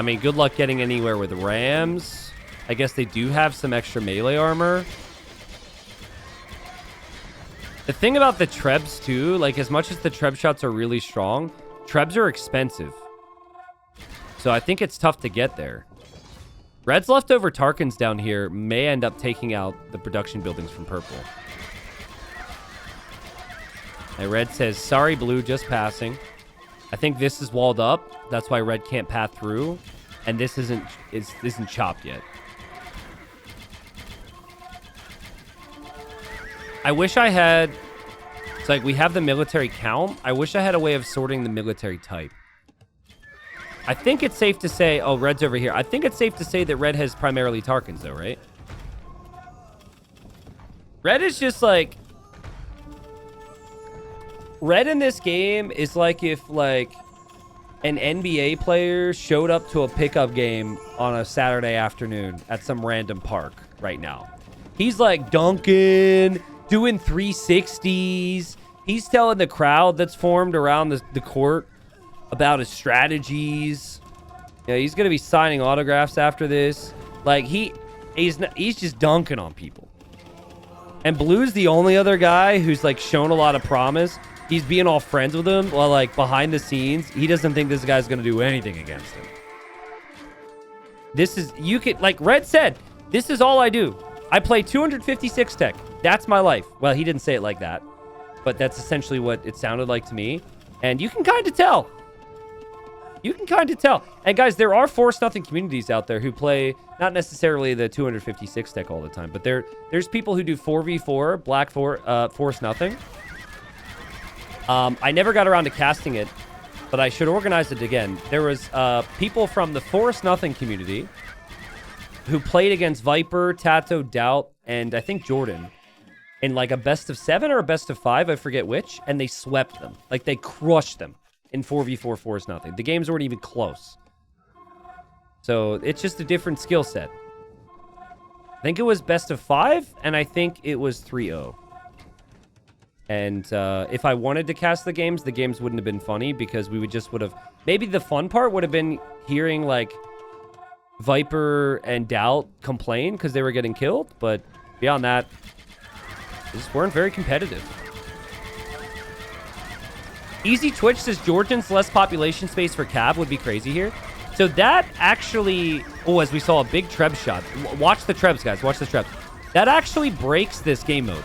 Speaker 1: mean, good luck getting anywhere with Rams. I guess they do have some extra melee armor. The thing about the Trebs, too, like, as much as the Treb shots are really strong, Trebs are expensive. So I think it's tough to get there. Red's leftover Tarkans down here may end up taking out the production buildings from purple. And Red says, sorry, Blue, just passing. I think this is walled up. That's why Red can't path through. And this isn't chopped yet. I wish I had... It's like we have the military count. I wish I had a way of sorting the military type. I think it's safe to say... Oh, red's over here. I think it's safe to say that red has primarily Tarkans, though, right? Red is just like... Red in this game is like if, like, an NBA player showed up to a pickup game on a Saturday afternoon at some random park right now. He's, like, dunking, doing 360s. He's telling the crowd that's formed around the court about his strategies. Yeah, he's going to be signing autographs after this. Like, he's just dunking on people. And Blue's the only other guy who's, like, shown a lot of promise. He's being all friends with him while, like, behind the scenes, he doesn't think this guy's going to do anything against him. This is, you could, like Red said, this is all I do. I play 256 tech. That's my life. Well, he didn't say it like that, but that's essentially what it sounded like to me. And you can kind of tell. You can kind of tell. And guys, there are Force Nothing communities out there who play not necessarily the 256 tech all the time, but there's people who do 4v4, Black Force Nothing. I never got around to casting it, but I should organize it again. There was people from the Force Nothing community who played against Viper, Tato, Doubt, and I think Jordan in like a best of 7 or a best of 5, I forget which, and they swept them. Like they crushed them in 4v4 Force Nothing. The games weren't even close. So it's just a different skill set. I think it was best of 5, and I think it was 3-0. And if I wanted to cast the games wouldn't have been funny because we would have... Maybe the fun part would have been hearing, like, Viper and Doubt complain because they were getting killed. But beyond that, they just weren't very competitive. Easy Twitch says Georgians less population space for Cab would be crazy here. So that actually... Oh, as we saw a big Treb shot. Watch the Trebs, guys. Watch the Trebs. That actually breaks this game mode.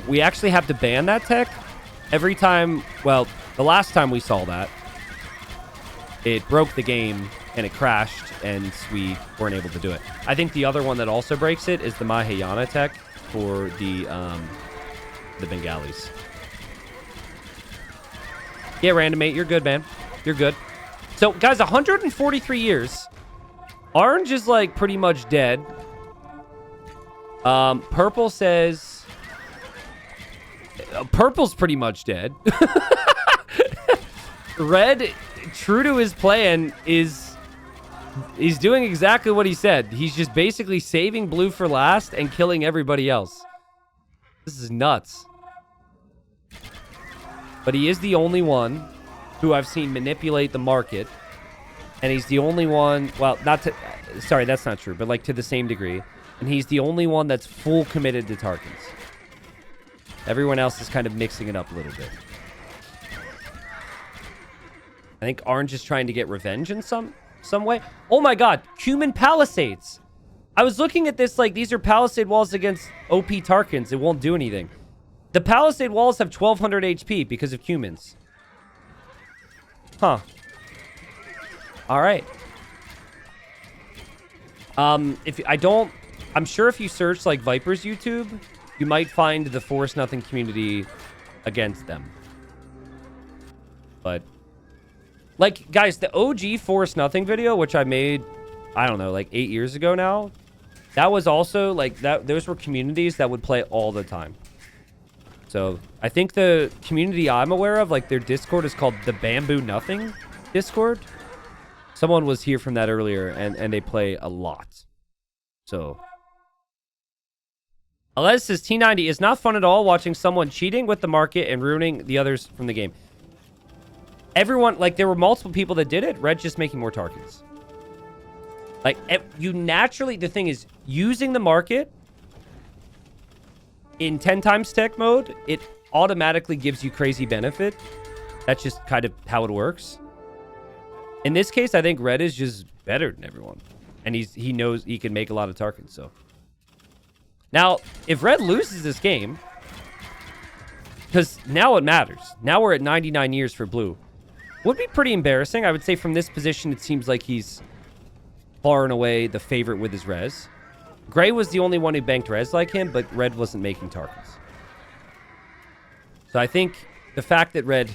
Speaker 1: We actually have to ban that tech every time. Well, the last time we saw that, it broke the game and it crashed and we weren't able to do it. I think the other one that also breaks it is the Mahayana tech for the Bengalis. Yeah, Randomate, you're good, man. You're good. So, guys, 143 years. Orange is, like, pretty much dead. Purple says... Purple's pretty much dead. Red, true to his plan, he's doing exactly what he said. He's just basically saving Blue for last and killing everybody else. This is nuts. But he is the only one who I've seen manipulate the market. And he's the only one... Well, not to... Sorry, that's not true. But, like, to the same degree. And he's the only one that's full committed to Tarkans. Everyone else is kind of mixing it up a little bit. I think Orange is trying to get revenge in some way. Oh my god, Cumin Palisades. I was looking at this like these are Palisade walls against OP Tarkans. It won't do anything. The Palisade walls have 1200 HP because of Cumins. Huh. All right. I'm sure if you search like Viper's YouTube, you might find the Force Nothing community against them. But, like, guys, the OG Force Nothing video, which I made, I don't know, like 8 years ago now, that was also, like, those were communities that would play all the time. So, I think the community I'm aware of, like, their Discord is called the Bamboo Nothing Discord. Someone was here from that earlier, and they play a lot. So... Alez says, T90 is not fun at all watching someone cheating with the market and ruining the others from the game. Everyone, like, there were multiple people that did it. Red's just making more Tarkans. Like, you naturally, the thing is, using the market in 10 times tech mode, it automatically gives you crazy benefit. That's just kind of how it works. In this case, I think Red is just better than everyone. And he knows he can make a lot of Tarkans, so... Now, if Red loses this game, because now it matters. Now we're at 99 years for Blue. Would be pretty embarrassing. I would say from this position, it seems like he's far and away the favorite with his res. Gray was the only one who banked res like him, but red wasn't making targets. So I think the fact that red...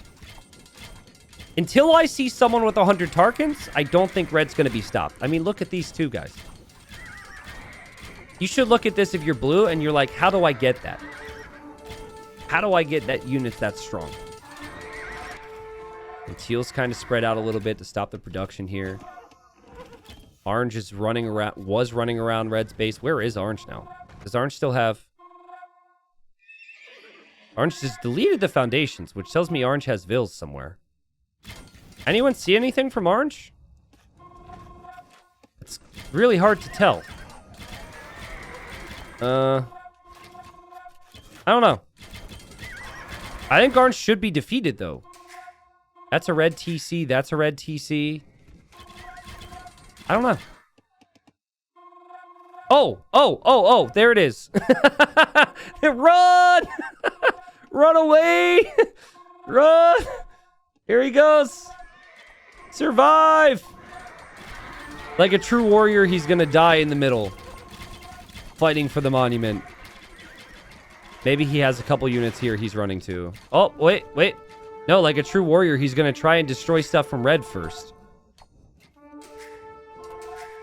Speaker 1: Until I see someone with 100 targets, I don't think red's going to be stopped. I mean, look at these two guys. You should look at this if you're blue and you're like, how do I get that? How do I get that units that strong? And teal's kind of spread out a little bit to stop the production here. Orange is running around, was running around red's base. Where is orange now? Does orange still have... Orange just deleted the foundations, which tells me orange has vills somewhere. Anyone see anything from orange? It's really hard to tell. I don't know. I think orange should be defeated, though. That's a red TC. That's a red TC. I don't know. Oh, there it is. Run! Run away! Run! Here he goes. Survive! Like a true warrior, he's gonna die in the middle. Fighting for the monument. Maybe he has a couple units here he's running to. Oh, wait. No, like a true warrior, he's gonna try and destroy stuff from red first.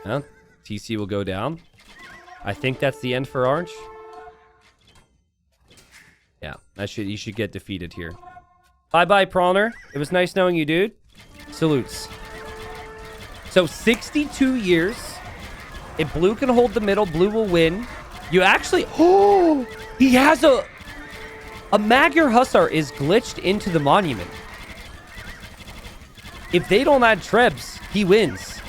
Speaker 1: Well, TC will go down. I think that's the end for orange. Yeah, you should get defeated here. Bye-bye, Prowler. It was nice knowing you, dude. Salutes. So, 62 years. If blue can hold the middle, blue will win. You actually... Oh! He has a Magyar Hussar is glitched into the monument. If they don't add trebs, he wins.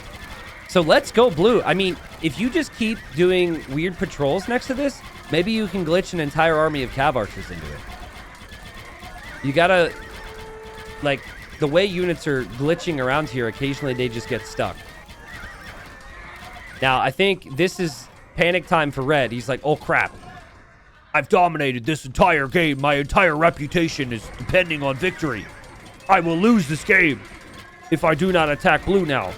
Speaker 1: So let's go blue. I mean, if you just keep doing weird patrols next to this, maybe you can glitch an entire army of cav archers into it. You gotta... Like, the way units are glitching around here, occasionally they just get stuck. Now, I think this is panic time for red. He's like, oh crap. I've dominated this entire game. My entire reputation is depending on victory. I will lose this game if I do not attack blue now.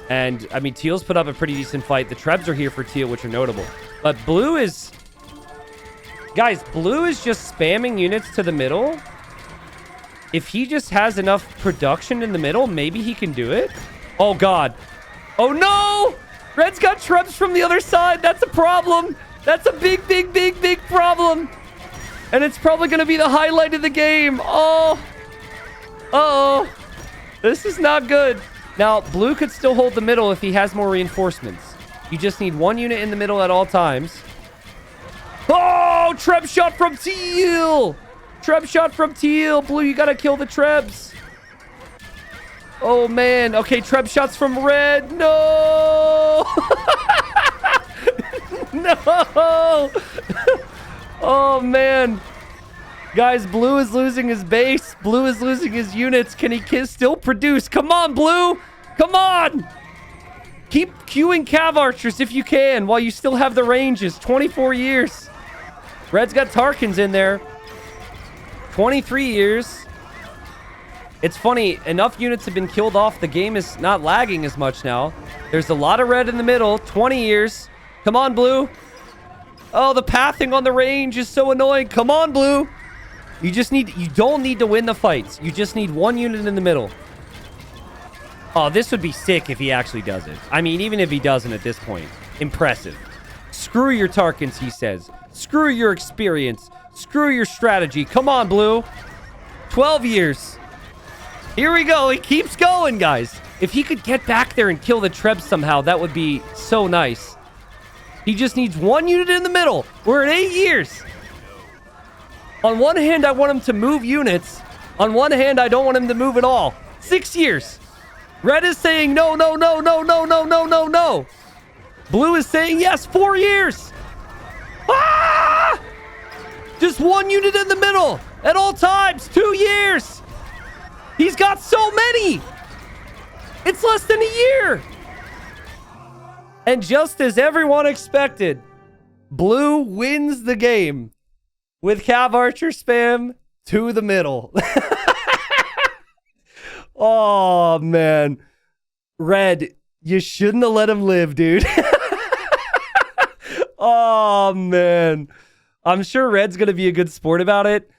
Speaker 1: And, I mean, teal's put up a pretty decent fight. The trebs are here for teal, which are notable. But blue is... Guys, blue is just spamming units to the middle. If he just has enough production in the middle, maybe he can do it. Oh, God. Oh, no! Red's got trebs from the other side. That's a problem. That's a big, big, big, big problem. And it's probably going to be the highlight of the game. Oh. Uh-oh. This is not good. Now, blue could still hold the middle if he has more reinforcements. You just need one unit in the middle at all times. Oh, treb shot from teal. Treb shot from teal. Blue, you got to kill the trebs. Oh, man. Okay, treb shots from red. No. No. Oh, man. Guys, blue is losing his base. Blue is losing his units. Can he still produce? Come on, blue. Come on. Keep queuing cav archers if you can while you still have the ranges. 24 years. Red's got Tarkins in there. 23 years. It's funny. Enough units have been killed off. The game is not lagging as much now. There's a lot of red in the middle. 20 years. Come on, blue. Oh, the pathing on the range is so annoying. Come on, blue. You don't need to win the fights. You just need one unit in the middle. Oh, this would be sick if he actually does it. I mean, even if he doesn't at this point. Impressive. Screw your Tarkins, he says. Screw your experience. Screw your strategy. Come on, blue. 12 years. Here we go. He keeps going, guys. If he could get back there and kill the trebs somehow, that would be so nice. He just needs one unit in the middle. We're at 8 years. On one hand, I want him to move units. On one hand, I don't want him to move at all. 6 years. Red is saying no, no, no, no, no, no, no, no, no. Blue is saying yes. 4 years. Ah! Just one unit in the middle at all times. 2 years. He's got so many. It's less than a year. And just as everyone expected, blue wins the game with cav archer spam to the middle. Oh, man. Red, you shouldn't have let him live, dude. Oh, man. I'm sure Red's going to be a good sport about it.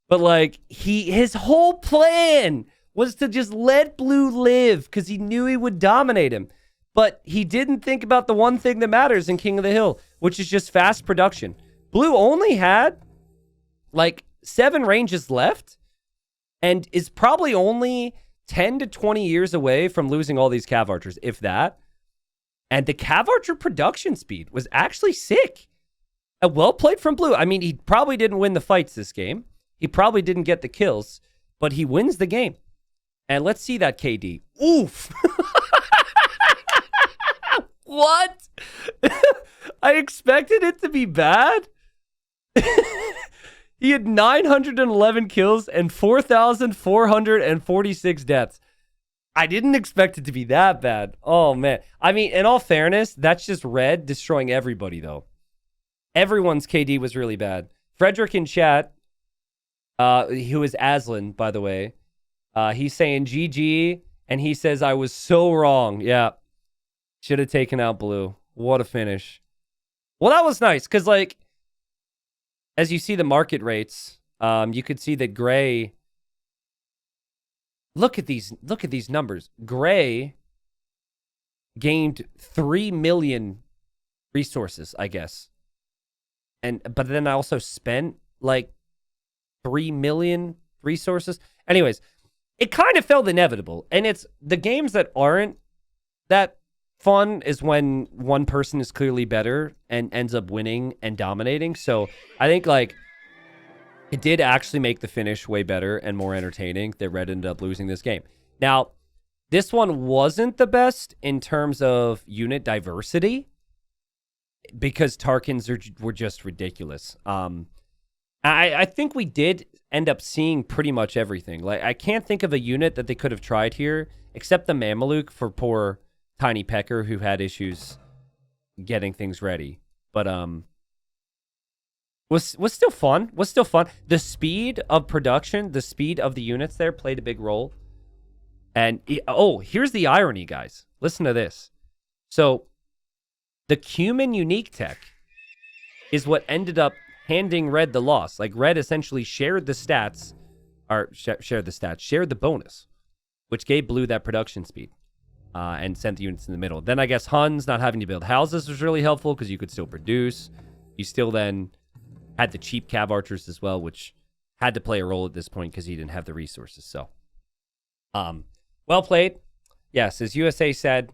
Speaker 1: But, like, his whole plan was to just let Blue live because he knew he would dominate him. But he didn't think about the one thing that matters in King of the Hill, which is just fast production. Blue only had, like, 7 ranges left and is probably only 10 to 20 years away from losing all these Cav Archers, if that. And the Cav Archer production speed was actually sick. And well played from Blue. I mean, he probably didn't win the fights this game. He probably didn't get the kills, but he wins the game. And let's see that KD. Oof. What? I expected it to be bad. He had 911 kills and 4,446 deaths. I didn't expect it to be that bad. Oh, man. I mean, in all fairness, that's just Red destroying everybody, though. Everyone's KD was really bad. Frederick in chat, who is Aslan, by the way, he's saying GG, and he says, I was so wrong. Yeah. Should have taken out Blue. What a finish. Well, that was nice, because, like, as you see the market rates, you could see that Gray... Look at these numbers. Gray gained 3 million resources, I guess. But then I also spent like 3 million resources. Anyways, it kind of felt inevitable. And it's the games that aren't that fun is when one person is clearly better and ends up winning and dominating. So I think like it did actually make the finish way better and more entertaining that Red ended up losing this game. Now, this one wasn't the best in terms of unit diversity because Tarkins were just ridiculous. I think we did end up seeing pretty much everything. Like, I can't think of a unit that they could have tried here except the Mameluke for poor Tiny Pecker who had issues getting things ready. But was still fun. Was still fun. The speed of production, the speed of the units there played a big role. And here's the irony, guys. Listen to this. So the Cumin unique tech is what ended up handing Red the loss. Like Red essentially shared the stats, or shared the bonus, which gave Blue that production speed and sent the units in the middle. Then I guess Huns not having to build houses was really helpful because you could still produce. You still then had the cheap Cav Archers as well, which had to play a role at this point because he didn't have the resources. So, well played. Yes, as USA said,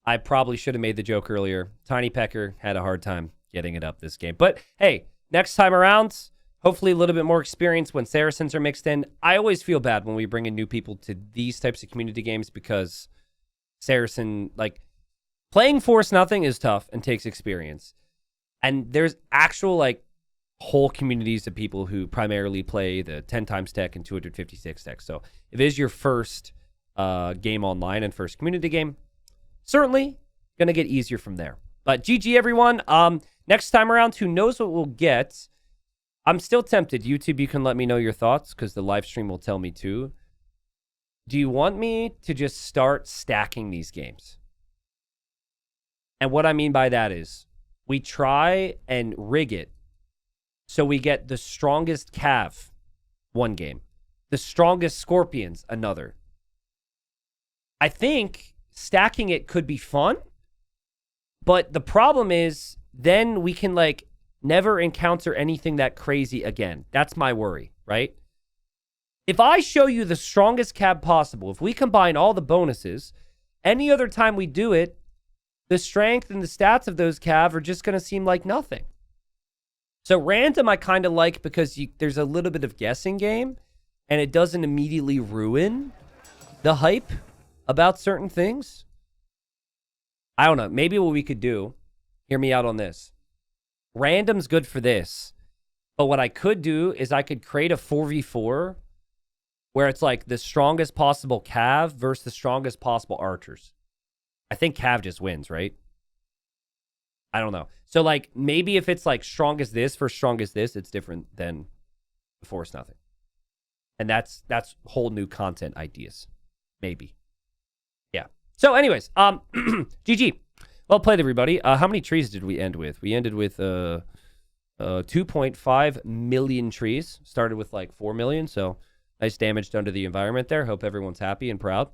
Speaker 1: I probably should have made the joke earlier. Tiny Pecker had a hard time getting it up this game. But hey, next time around, hopefully a little bit more experience when Saracens are mixed in. I always feel bad when we bring in new people to these types of community games because Saracen, like, playing Force Nothing is tough and takes experience. And there's actual, like, whole communities of people who primarily play the 10 times tech and 256 tech. So if it is your first game online and first community game, certainly going to get easier from there. But GG, everyone. Next time around, who knows what we'll get. I'm still tempted. YouTube, you can let me know your thoughts because the live stream will tell me too. Do you want me to just start stacking these games? And what I mean by that is we try and rig it so we get the strongest Cav one game, the strongest Scorpions another. I think stacking it could be fun, but the problem is then we can like never encounter anything that crazy again. That's my worry, right? If I show you the strongest Cav possible, if we combine all the bonuses, any other time we do it, the strength and the stats of those Cav are just going to seem like nothing. So random I kind of like because there's a little bit of guessing game and it doesn't immediately ruin the hype about certain things. I don't know. Maybe what we could do, hear me out on this. Random's good for this. But what I could do is I could create a 4v4 where it's like the strongest possible Cav versus the strongest possible archers. I think Cav just wins, right? I don't know. So, like, maybe if it's, like, strongest this versus strongest this, it's different than Force Nothing. And that's whole new content ideas. Maybe. Yeah. So, anyways, GG. Well played, everybody. How many trees did we end with? We ended with 2.5 million trees. Started with like 4 million, so nice damage done to the environment there. Hope everyone's happy and proud.